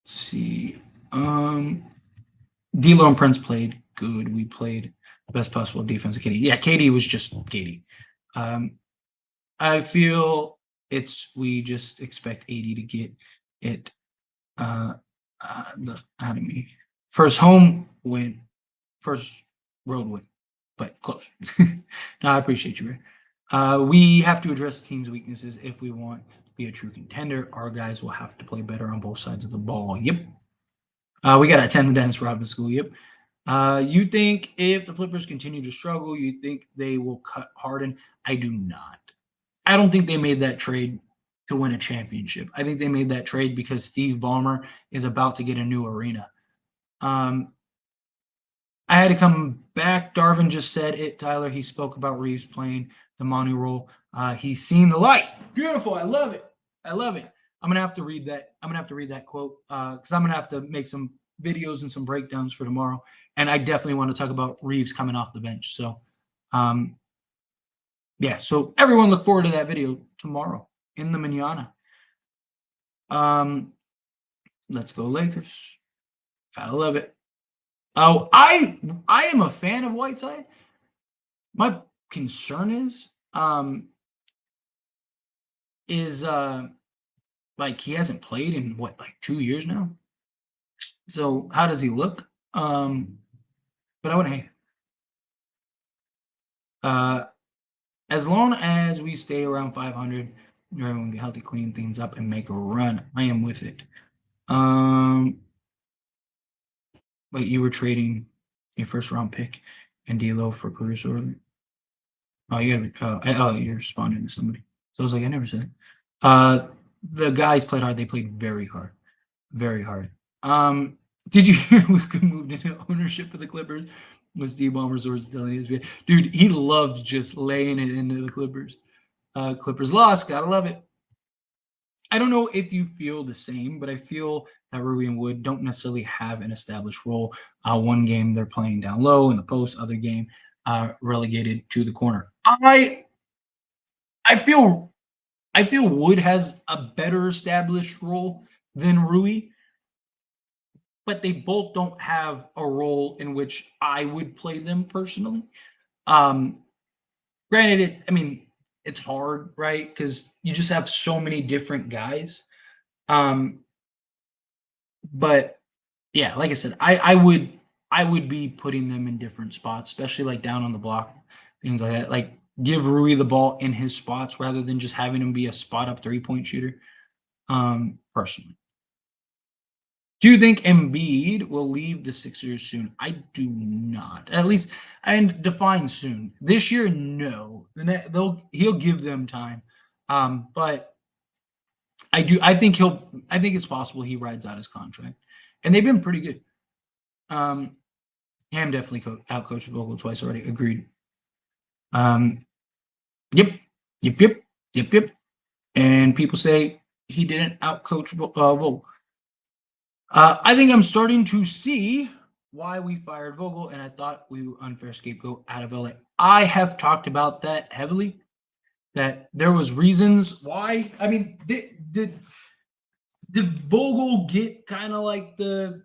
see. D'Lo and Prince played good. We played best possible defense. KD. Yeah, KD was just KD. I feel we just expect AD to get it out of me. First home win, first road win, but close. No, I appreciate you, Ray. We have to address the team's weaknesses if we want to be a true contender. Our guys will have to play better on both sides of the ball. Yep. We got to attend the Dennis Rodman School. Yep. You think if the Clippers continue to struggle, you think they will cut Harden? I do not. I don't think they made that trade to win a championship. I think they made that trade because Steve Ballmer is about to get a new arena. I had to come back. Darvin just said it, Tyler. He spoke about Reeves playing the Manu role. He's seen the light. Beautiful. I love it. I'm going to have to read that. I'm going to have to read that quote because I'm going to have to make some videos and some breakdowns for tomorrow. And I definitely want to talk about Reeves coming off the bench. So, yeah. So everyone look forward to that video tomorrow in the manana. Let's go Lakers. Gotta love it. Oh, I am a fan of Whiteside. My concern is like he hasn't played in what, like 2 years now. So how does he look? But I wouldn't hate it. As long as we stay around 500, everyone get healthy, clean things up, and make a run, I am with it. But you were trading a first round pick and D'Lo for Caruso earlier. Oh, you're responding to somebody. So I was like, I never said it. The guys played hard. They played very hard, very hard. Did you hear Luka moved into ownership of the Clippers? Was D-Bomb Resorts telling his dude? He loves just laying it into the Clippers. Clippers lost. Gotta love it. I don't know if you feel the same, but I feel that Rui and Wood don't necessarily have an established role. One game they're playing down low in the post, other game relegated to the corner. I feel Wood has a better established role than Rui, but they both don't have a role in which I would play them personally. Granted, it's hard, right? Because you just have so many different guys. But yeah, like I said, I would be putting them in different spots, especially like down on the block, things like that. Like give Rui the ball in his spots rather than just having him be a spot up 3-point shooter. Personally. Do you think Embiid will leave the Sixers soon? I do not. At least, and define soon. This year, no. He'll give them time. But I think it's possible he rides out his contract, and they've been pretty good. Ham definitely outcoached Vogel twice already. Agreed. Yep. And people say he didn't outcoach Vogel. I think I'm starting to see why we fired Vogel, and I thought we were unfair scapegoat out of LA. I have talked about that heavily, that there was reasons why. I mean, did Vogel get kind of like the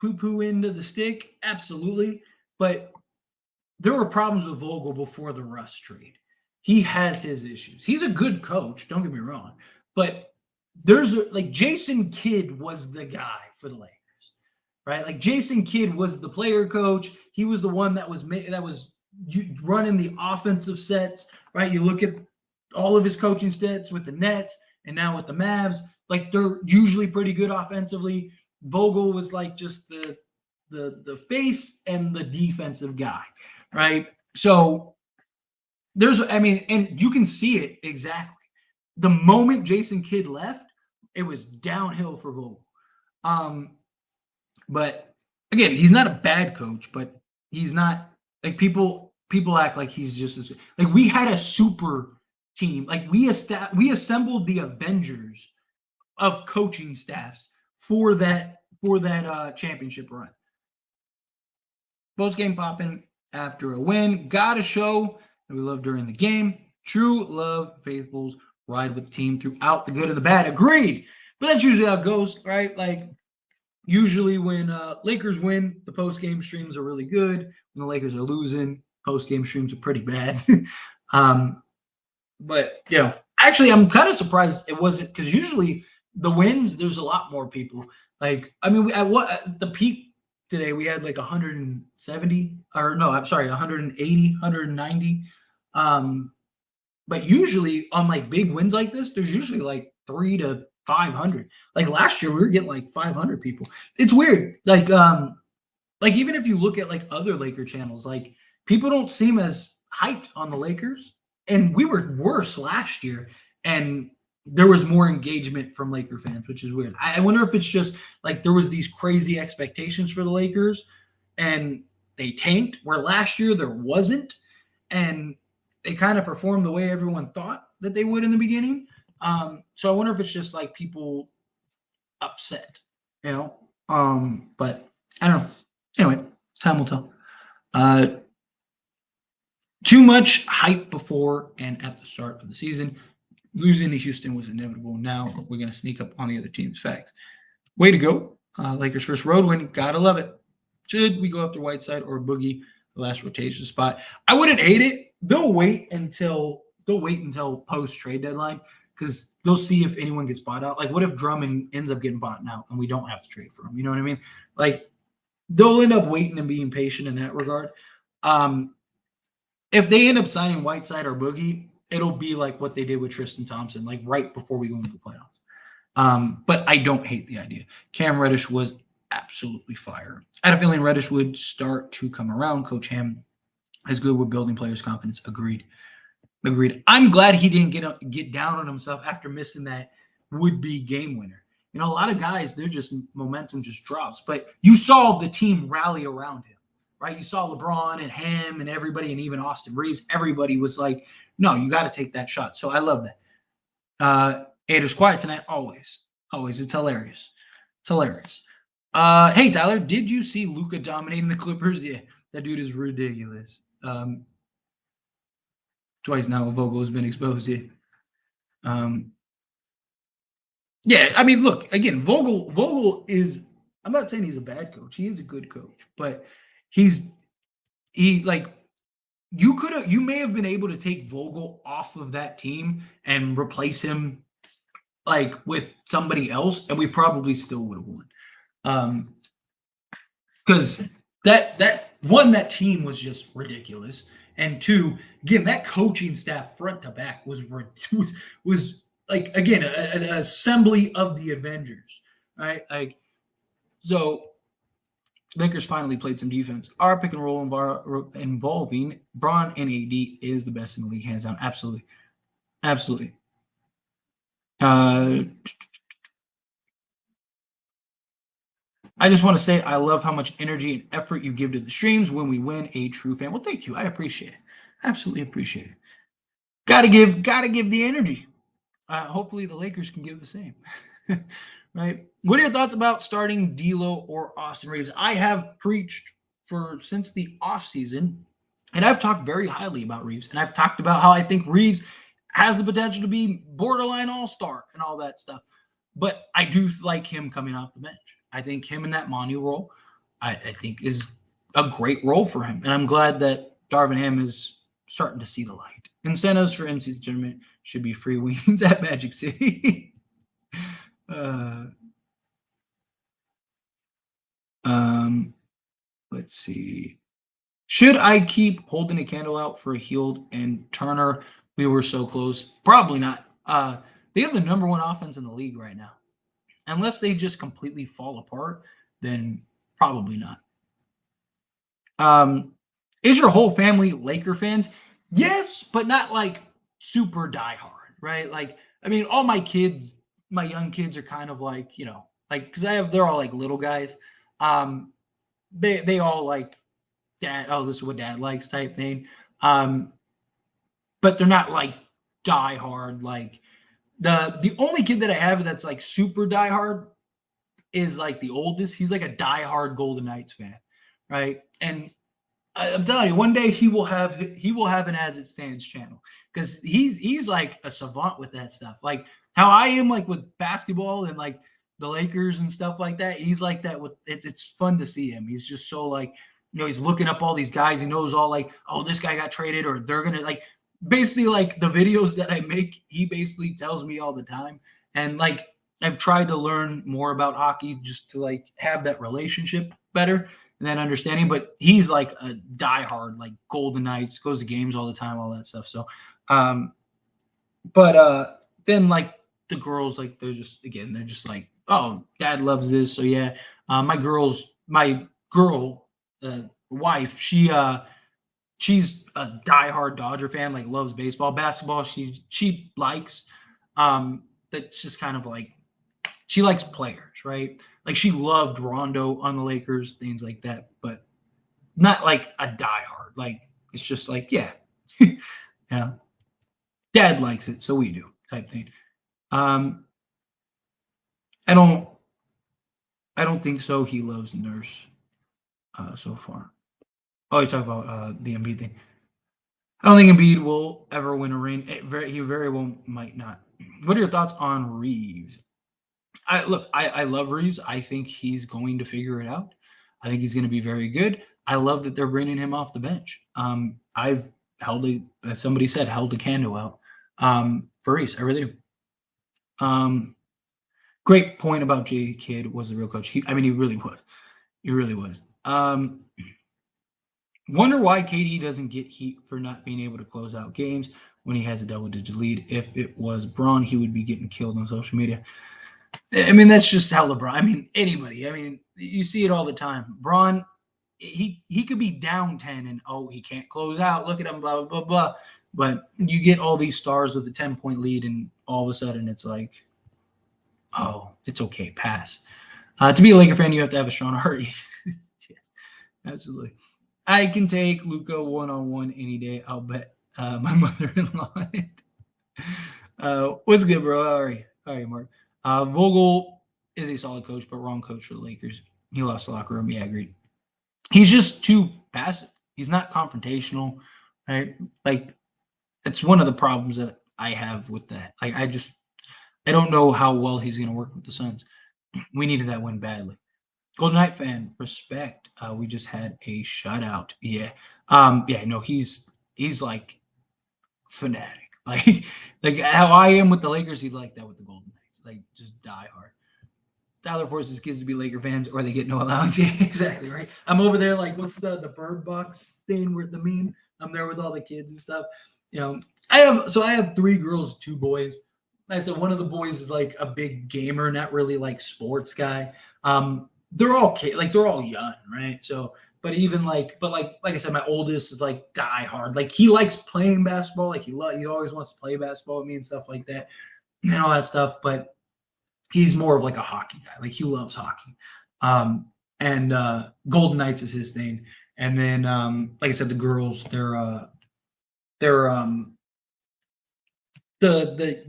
poo-poo end of the stick? Absolutely. But there were problems with Vogel before the Russ trade. He has his issues. He's a good coach, don't get me wrong. But like Jason Kidd was the guy for the Lakers, right? Like Jason Kidd was the player coach. He was the one that was running the offensive sets, right? You look at all of his coaching stats with the Nets and now with the Mavs, like they're usually pretty good offensively. Vogel was like just the face and the defensive guy, right? So and you can see it exactly. The moment Jason Kidd left, it was downhill for Vogel. But again, he's not a bad coach, but he's not like people act like he's just like we had a super team. Like we assembled the Avengers of coaching staffs for that championship run. Post game popping after a win. Gotta show that we love during the game. True love, faithfuls ride with the team throughout the good and the bad. Agreed. But that's usually how it goes, right? Like usually when Lakers win, the post-game streams are really good. When the Lakers are losing, post-game streams are pretty bad. But actually I'm kind of surprised it wasn't, because usually the wins, there's a lot more people. Like, I mean, at the peak today, we had like 170, or no, I'm sorry, 180, 190. But usually on like big wins like this, there's usually like 300 to 500. Like last year, we were getting like 500 people. It's weird. Like even if you look at like other Laker channels, like people don't seem as hyped on the Lakers, and we were worse last year, and there was more engagement from Laker fans, which is weird. I wonder if it's just like there was these crazy expectations for the Lakers, and they tanked, where last year there wasn't, and they kind of performed the way everyone thought that they would in the beginning. So I wonder if it's just like people upset, but I don't know. Anyway, time will tell. Too much hype before and at the start of the season. losing to Houston was inevitable. Now we're going to sneak up on the other team's facts. Way to go. Lakers' first road win. Gotta love it. Should we go after Whiteside or Boogie, the last rotation spot? I wouldn't hate it. They'll wait until post trade deadline because they'll see if anyone gets bought out. Like, what if Drummond ends up getting bought out and we don't have to trade for him? You know what I mean? Like, they'll end up waiting and being patient in that regard. If they end up signing Whiteside or Boogie, it'll be like what they did with Tristan Thompson, like right before we go into the playoffs. But I don't hate the idea. Cam Reddish was absolutely fire. I had a feeling Reddish would start to come around. Coach Ham is good with building players' confidence. Agreed. I'm glad he didn't get down on himself after missing that would-be game winner. You know, a lot of guys, they're just momentum just drops. But you saw the team rally around him, right? You saw LeBron and him and everybody, and even Austin Reeves. Everybody was like, no, you got to take that shot. So I love that. Ader's quiet tonight. Always. It's hilarious. Hey, Tyler, did you see Luka dominating the Clippers? Yeah, that dude is ridiculous. Twice now Vogel has been exposed. Yeah. Yeah, I mean, look, again, Vogel is, I'm not saying he's a bad coach. He is a good coach, but you may have been able to take Vogel off of that team and replace him like with somebody else, and we probably still would have won. Because that team was just ridiculous, and two, again, that coaching staff front to back was like, again, an assembly of the Avengers, right? Like, so Lakers finally played some defense. Our pick and roll involving Bron and AD is the best in the league, hands down. Absolutely. I just want to say I love how much energy and effort you give to the streams when we win. A true fan. Well, thank you. I appreciate it. Absolutely appreciate it. Gotta give the energy. Hopefully the Lakers can give the same. Right? What are your thoughts about starting D'Lo or Austin Reeves? I have preached since the offseason, and I've talked very highly about Reeves, and I've talked about how I think Reeves has the potential to be borderline all-star and all that stuff. But I do like him coming off the bench. I think him in that Manu role, I think is a great role for him. And I'm glad that Darvin Ham is starting to see the light. Incentives for NC's tournament should be free wings at Magic City. Let's see. Should I keep holding a candle out for Hield and Turner? We were so close. Probably not. They have the number one offense in the league right now. Unless they just completely fall apart, then probably not. Is your whole family Laker fans? Yes, but not like super diehard, right? Like, I mean, all my young kids are kind of like, you know, like, because they're all like little guys. They all like dad. Oh, this is what dad likes type thing. But they're not like diehard. Like the only kid that I have that's like super diehard is like the oldest. He's like a diehard Golden Knights fan, right? And I'm telling you, one day he will have an As It Stands channel because he's like a savant with that stuff. Like how I am like with basketball and like the Lakers and stuff like that. He's like that with it's fun to see him. He's just so like, you know, he's looking up all these guys. He knows all like, oh, this guy got traded or they're gonna like basically like the videos that I make. He basically tells me all the time, and like I've tried to learn more about hockey just to like have that relationship better and that understanding. But he's like a diehard, like Golden Knights, goes to games all the time, all that stuff. So, then like the girls, like they're just like, oh, dad loves this. So yeah, my girl wife, she's a diehard Dodger fan, like loves baseball, basketball. She likes, but it's just kind of like she likes players, right? Like she loved Rondo on the Lakers, things like that, but not like a diehard. Like it's just like, yeah, yeah. Dad likes it, so we do type thing. I don't think so. He loves Nurse so far. Oh, you talk about the Embiid thing. I don't think Embiid will ever win a ring. He very well might not. What are your thoughts on Reeves? I love Reeves. I think he's going to figure it out. I think he's going to be very good. I love that they're bringing him off the bench. I've as somebody said, held a candle out for Reeves. I really do. Great point about J. Kidd was the real coach. He really was. He really was. Wonder why KD doesn't get heat for not being able to close out games when he has a double-digit lead. If it was Braun, he would be getting killed on social media. I mean, that's just how LeBron. I mean, anybody. I mean, you see it all the time. Braun, he could be down 10 and he can't close out. Look at him, blah blah blah blah. But you get all these stars with a 10-point lead, and all of a sudden it's like, oh, it's okay, pass. To be a Laker fan, you have to have a strong heart. Yes, absolutely. I can take Luka one-on-one any day. I'll bet my mother-in-law. What's good, bro? All right, Mark. Vogel is a solid coach, but wrong coach for the Lakers. He lost the locker room. Yeah, agreed. He's just too passive. He's not confrontational, right? Like, it's one of the problems that I have with that. Like, I don't know how well he's going to work with the Suns. We needed that win badly. Golden Knight fan, respect. We just had a shutout. Yeah. No, he's like fanatic. Like how I am with the Lakers, he'd like that with the Golden Knights. Like, just die hard. Tyler forces kids to be Laker fans or they get no allowance. Yeah, exactly, right? I'm over there like, what's the bird box thing with the meme? I'm there with all the kids and stuff. You know, I have 3 girls, 2 boys. Like I said, one of the boys is like a big gamer, not really like sports guy. They're all they're all young, right? So, but I said, my oldest is like die hard. Like, he likes playing basketball. Like, he always wants to play basketball with me and stuff like that, and all that stuff. But he's more of like a hockey guy. Like, he loves hockey. And Golden Knights is his thing. And then, like I said, the girls, they're the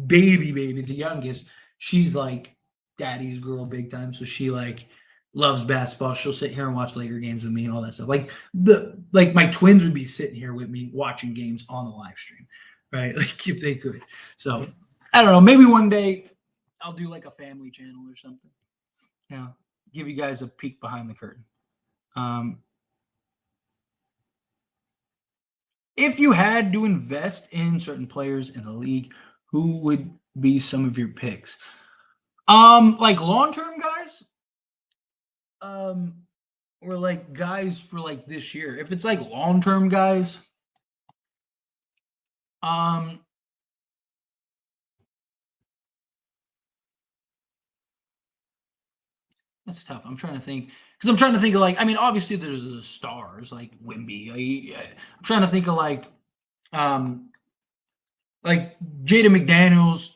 baby, the youngest, she's like daddy's girl big time. So she like loves basketball. She'll sit here and watch Laker games with me and all that stuff. Like my twins would be sitting here with me watching games on the live stream, right? Like, if they could. So I don't know. Maybe one day I'll do like a family channel or something. Yeah, give you guys a peek behind the curtain. If you had to invest in certain players in the league, who would be some of your picks? Like long-term guys, or like guys for like this year. If it's like long-term guys, that's tough. I'm trying to think because I'm trying to think of like, I mean, obviously there's the stars like Wimby. I'm trying to think of like Jaden McDaniels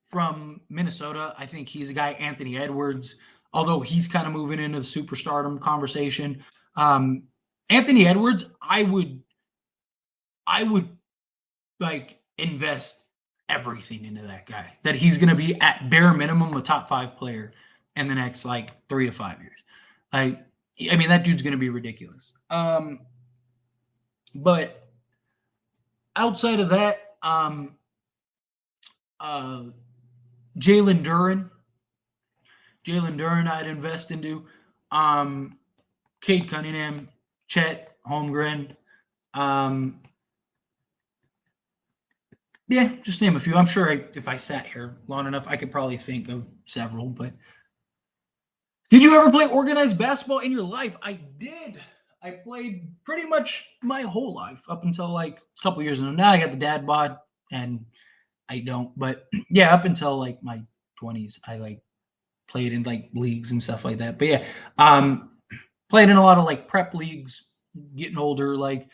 from Minnesota. I think he's a guy. Anthony Edwards, although he's kind of moving into the superstardom conversation. Anthony Edwards, I would like invest everything into that guy. That he's going to be at bare minimum a top 5 player in the next like 3 to 5 years. I mean, that dude's going to be ridiculous. But outside of that, Jalen Duren, I'd invest into. Cade Cunningham, Chet Holmgren. Yeah, just name a few. I'm sure if I sat here long enough, I could probably think of several. But did you ever play organized basketball in your life? I did. I played pretty much my whole life up until like a couple years ago. Now I got the dad bod, and I don't. But yeah, up until like my 20s, I like played in like leagues and stuff like that. But yeah, played in a lot of like prep leagues. Getting older, like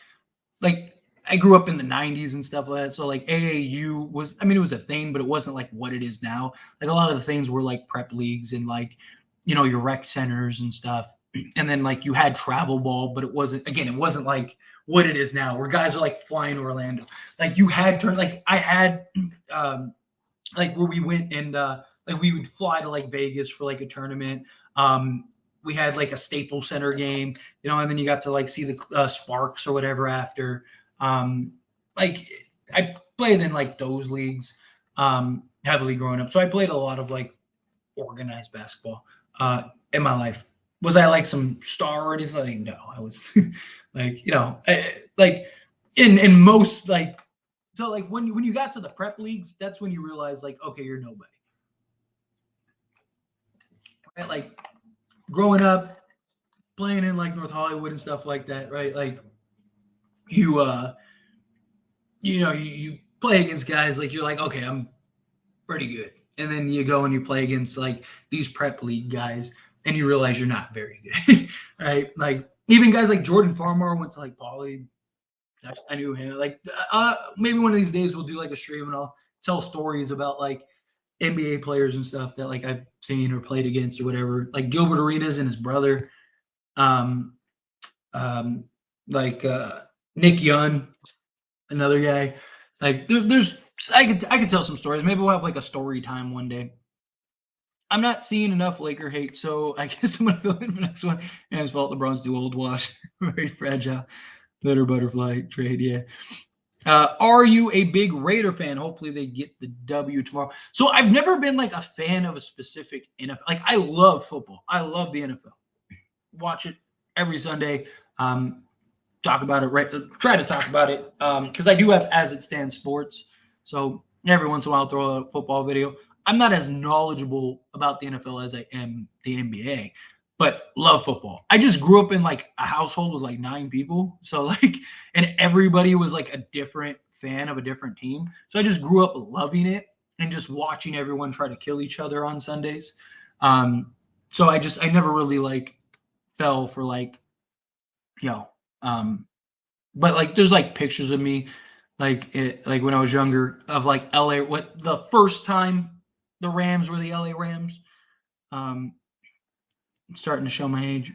I grew up in the 90s and stuff like that. So like AAU was, I mean, it was a thing, but it wasn't like what it is now. Like a lot of the things were like prep leagues and like, you know, your rec centers and stuff. And then like you had travel ball, but it wasn't like what it is now where guys are like flying to Orlando. Like you had like I had like where we went and like we would fly to like Vegas for like a tournament. We had like a Staples Center game, you know, and then you got to like see the Sparks or whatever after. like I played in like those leagues heavily growing up. So I played a lot of like organized basketball in my life. Was I like some star or anything? Like, no, I was like, like in most like so like when you got to the prep leagues, that's when you realize like, okay, you're nobody. Right? Like growing up, playing in like North Hollywood and stuff like that, right? Like you you play against guys like you're like, okay, I'm pretty good. And then you go and you play against like these prep league guys and you realize you're not very good. Right? Like even guys like Jordan Farmar went to like Poly. I knew him. Like maybe one of these days we'll do like a stream and I'll tell stories about like NBA players and stuff that like I've seen or played against or whatever. Like Gilbert Arenas and his brother. Um, um, like Nick Young, another guy. Like there's I could tell some stories. Maybe we'll have like a story time one day. I'm not seeing enough Laker hate, so I guess I'm gonna fill in for the next one. And it's fault LeBron's too old. Wash, very fragile. Letter butterfly trade, yeah. Are you a big Raider fan? Hopefully they get the W tomorrow. So I've never been like a fan of a specific NFL. Like I love football. I love the NFL. Watch it every Sunday. Talk about it, right? Try to talk about it because I do have As It Stands Sports. So every once in a while, I'll throw a football video. I'm not as knowledgeable about the NFL as I am the NBA, but love football. I just grew up in like a household with like 9 people. So like, and everybody was like a different fan of a different team. So I just grew up loving it and just watching everyone try to kill each other on Sundays. So I never really like fell for like, you know, but like there's like pictures of me like when I was younger of like LA what the first time the Rams were the LA Rams. I'm starting to show my age.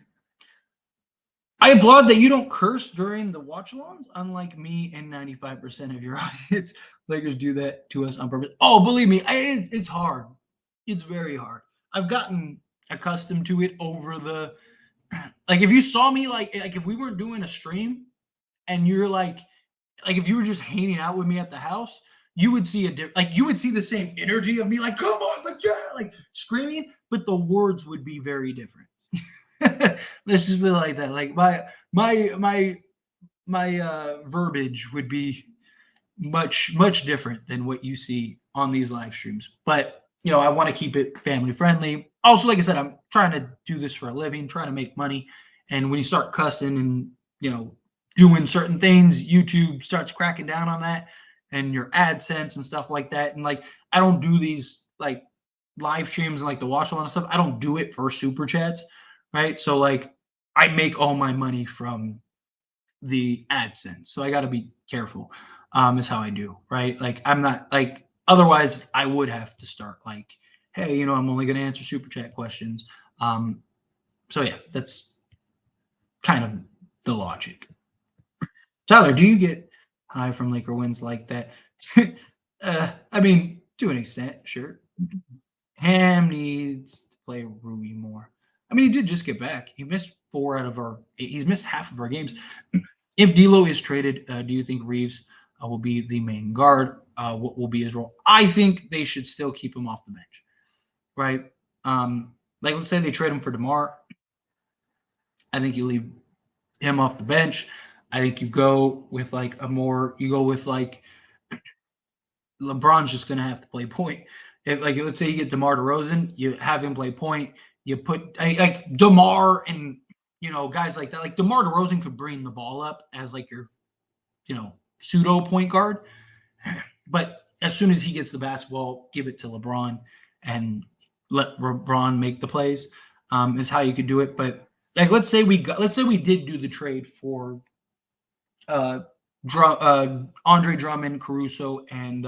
I applaud that you don't curse during the watch alongs, unlike me and 95% of your audience. Lakers do that to us on purpose. Oh, believe me, it's hard. It's very hard. I've gotten accustomed to it over the like if you saw me like if we weren't doing a stream and you're like if you were just hanging out with me at the house, you would see you would see the same energy of me like come on like yeah like screaming, but the words would be very different. Let's just be like that. Like my verbiage would be much different than what you see on these live streams. But I want to keep it family friendly. Also, like I said, I'm trying to do this for a living, trying to make money. And when you start cussing and doing certain things, YouTube starts cracking down on that and your AdSense and stuff like that. And like I don't do these like live streams and like the watch along and stuff. I don't do it for super chats, right? So like I make all my money from the AdSense. So I got to be careful. Is how I do, right? Like I'm not like otherwise I would have to start like, hey, I'm only going to answer super chat questions. So yeah, that's kind of the logic. Tyler, do you get high from Laker wins like that? I mean, to an extent, sure. Ham needs to play Rui more. I mean, he did just get back. He missed he's missed half of our games. If D'Lo is traded, do you think Reeves will be the main guard? What will be his role? I think they should still keep him off the bench, right? Like let's say they trade him for DeMar. I think you leave him off the bench. I think you go with like LeBron's just going to have to play point. If like let's say you get DeMar DeRozan, you have him play point. You put like DeMar and guys like that. Like DeMar DeRozan could bring the ball up as like your pseudo point guard, but as soon as he gets the basketball, give it to LeBron and let LeBron make the plays. Is how you could do it. But like let's say we did do the trade for Andre Drummond, Caruso, and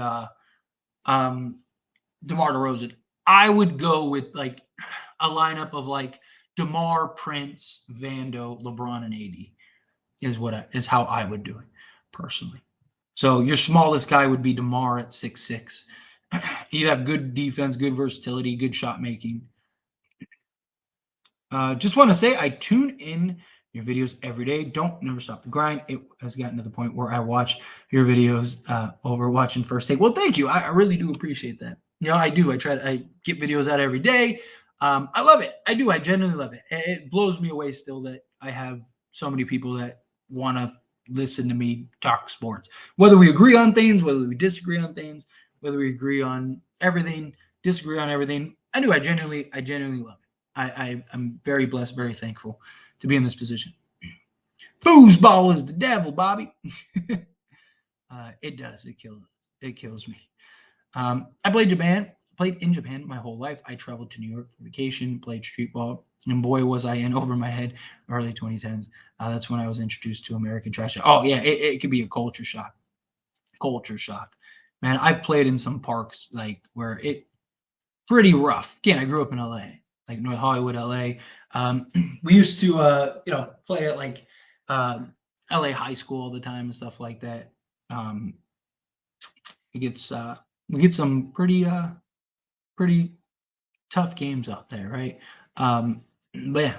DeMar DeRozan. I would go with like a lineup of like DeMar, Prince, Vando, LeBron, and AD is how I would do it personally. So your smallest guy would be DeMar at 6'6". You'd have good defense, good versatility, good shot making. Just want to say I tune in your videos every day. Don't never stop the grind. It has gotten to the point where I watch your videos over watching First Take. Well, thank you. I really do appreciate that. I do. I get videos out every day. I love it. I do. I genuinely love it. It blows me away still that I have so many people that want to listen to me talk sports. Whether we agree on things, whether we disagree on things, whether we agree on everything, disagree on everything. I do. I genuinely love it. I'm very blessed, very thankful to be in this position. Foosball is the devil, Bobby. It does. It kills me. I played in Japan my whole life. I traveled to New York for vacation, played street ball, and boy, was I in over my head early 2010s. That's when I was introduced to American trash. Oh, yeah, it could be a culture shock. Culture shock. Man, I've played in some parks like where it pretty rough. Again, I grew up in LA, like North Hollywood, LA. We used to, play at like LA high school all the time and stuff like that. We get some pretty tough games out there, right? But yeah,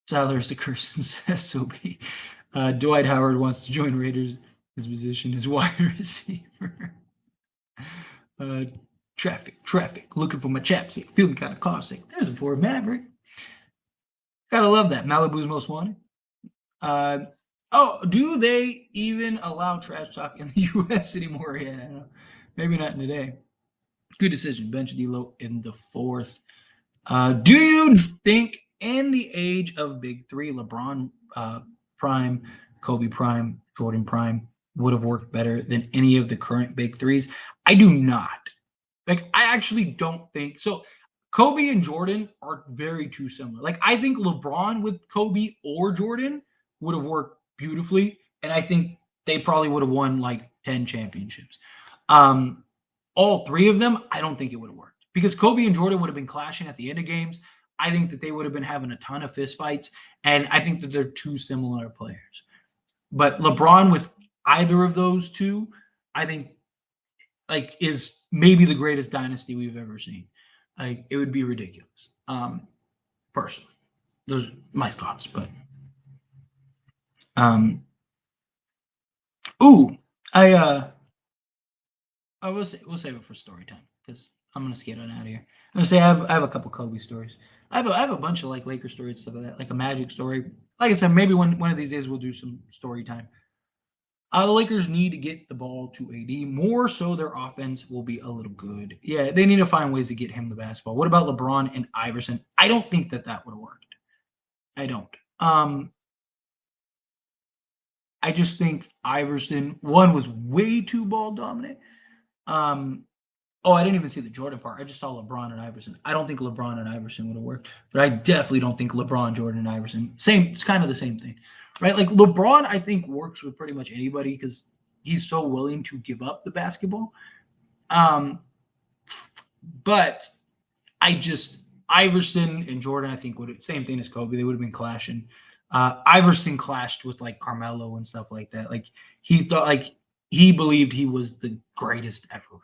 Tyler's the curse in SOB. Dwight Howard wants to join Raiders. His position is wide receiver. Traffic. Looking for my chapstick. Feeling kind of caustic. There's a Ford Maverick. Gotta love that. Malibu's most wanted. Do they even allow trash talk in the U.S. anymore? Yeah, maybe not today. Good decision. Bench D'Lo in the 4th. Do you think in the age of Big Three, LeBron Prime, Kobe Prime, Jordan Prime would have worked better than any of the current Big Threes? I do not. Like, I actually don't think so. Kobe and Jordan are very too similar. Like, I think LeBron with Kobe or Jordan would have worked beautifully, and I think they probably would have won like 10 championships. All three of them, I don't think it would have worked because Kobe and Jordan would have been clashing at the end of games. I think that they would have been having a ton of fist fights, and I think that they're two similar players. But LeBron with either of those two, I think like is maybe the greatest dynasty we've ever seen. Like, it would be ridiculous. Personally, those are my thoughts. But we'll save it for story time because I'm gonna skate on out of here. I'm gonna say I have a couple Kobe stories. I have a bunch of like Laker stories, stuff like that, like a Magic story. Like I said, maybe one of these days we'll do some story time. The Lakers need to get the ball to AD more so their offense will be a little good. Yeah, they need to find ways to get him the basketball. What about LeBron and Iverson? I don't think that would have worked. I don't. I just think Iverson, one, was way too ball dominant. I didn't even see the Jordan part. I just saw LeBron and Iverson. I don't think LeBron and Iverson would have worked, but I definitely don't think LeBron, Jordan, and Iverson. Same, it's kind of the same thing, right? Like LeBron, I think works with pretty much anybody because he's so willing to give up the basketball. But Iverson and Jordan, I think same thing as Kobe. They would have been clashing. Iverson clashed with like Carmelo and stuff like that. Like he thought, like he believed he was the greatest ever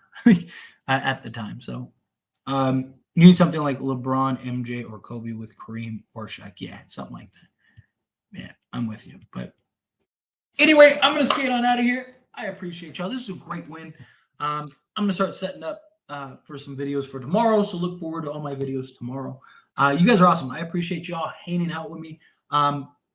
at the time. So you need something like LeBron, MJ, or Kobe with Kareem or Shaq. Yeah, something like that. Yeah, I'm with you. But anyway, I'm gonna skate on out of here. I appreciate y'all. This is a great win. I'm gonna start setting up for some videos for tomorrow. So look forward to all my videos tomorrow. You guys are awesome. I appreciate y'all hanging out with me.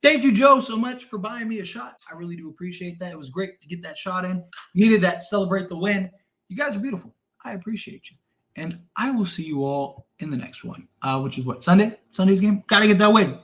Thank you, Joe, so much for buying me a shot. I really do appreciate that. It was great to get that shot in. Needed that to celebrate the win. You guys are beautiful. I appreciate you. And I will see you all in the next one, which is what? Sunday? Sunday's game? Got to get that win.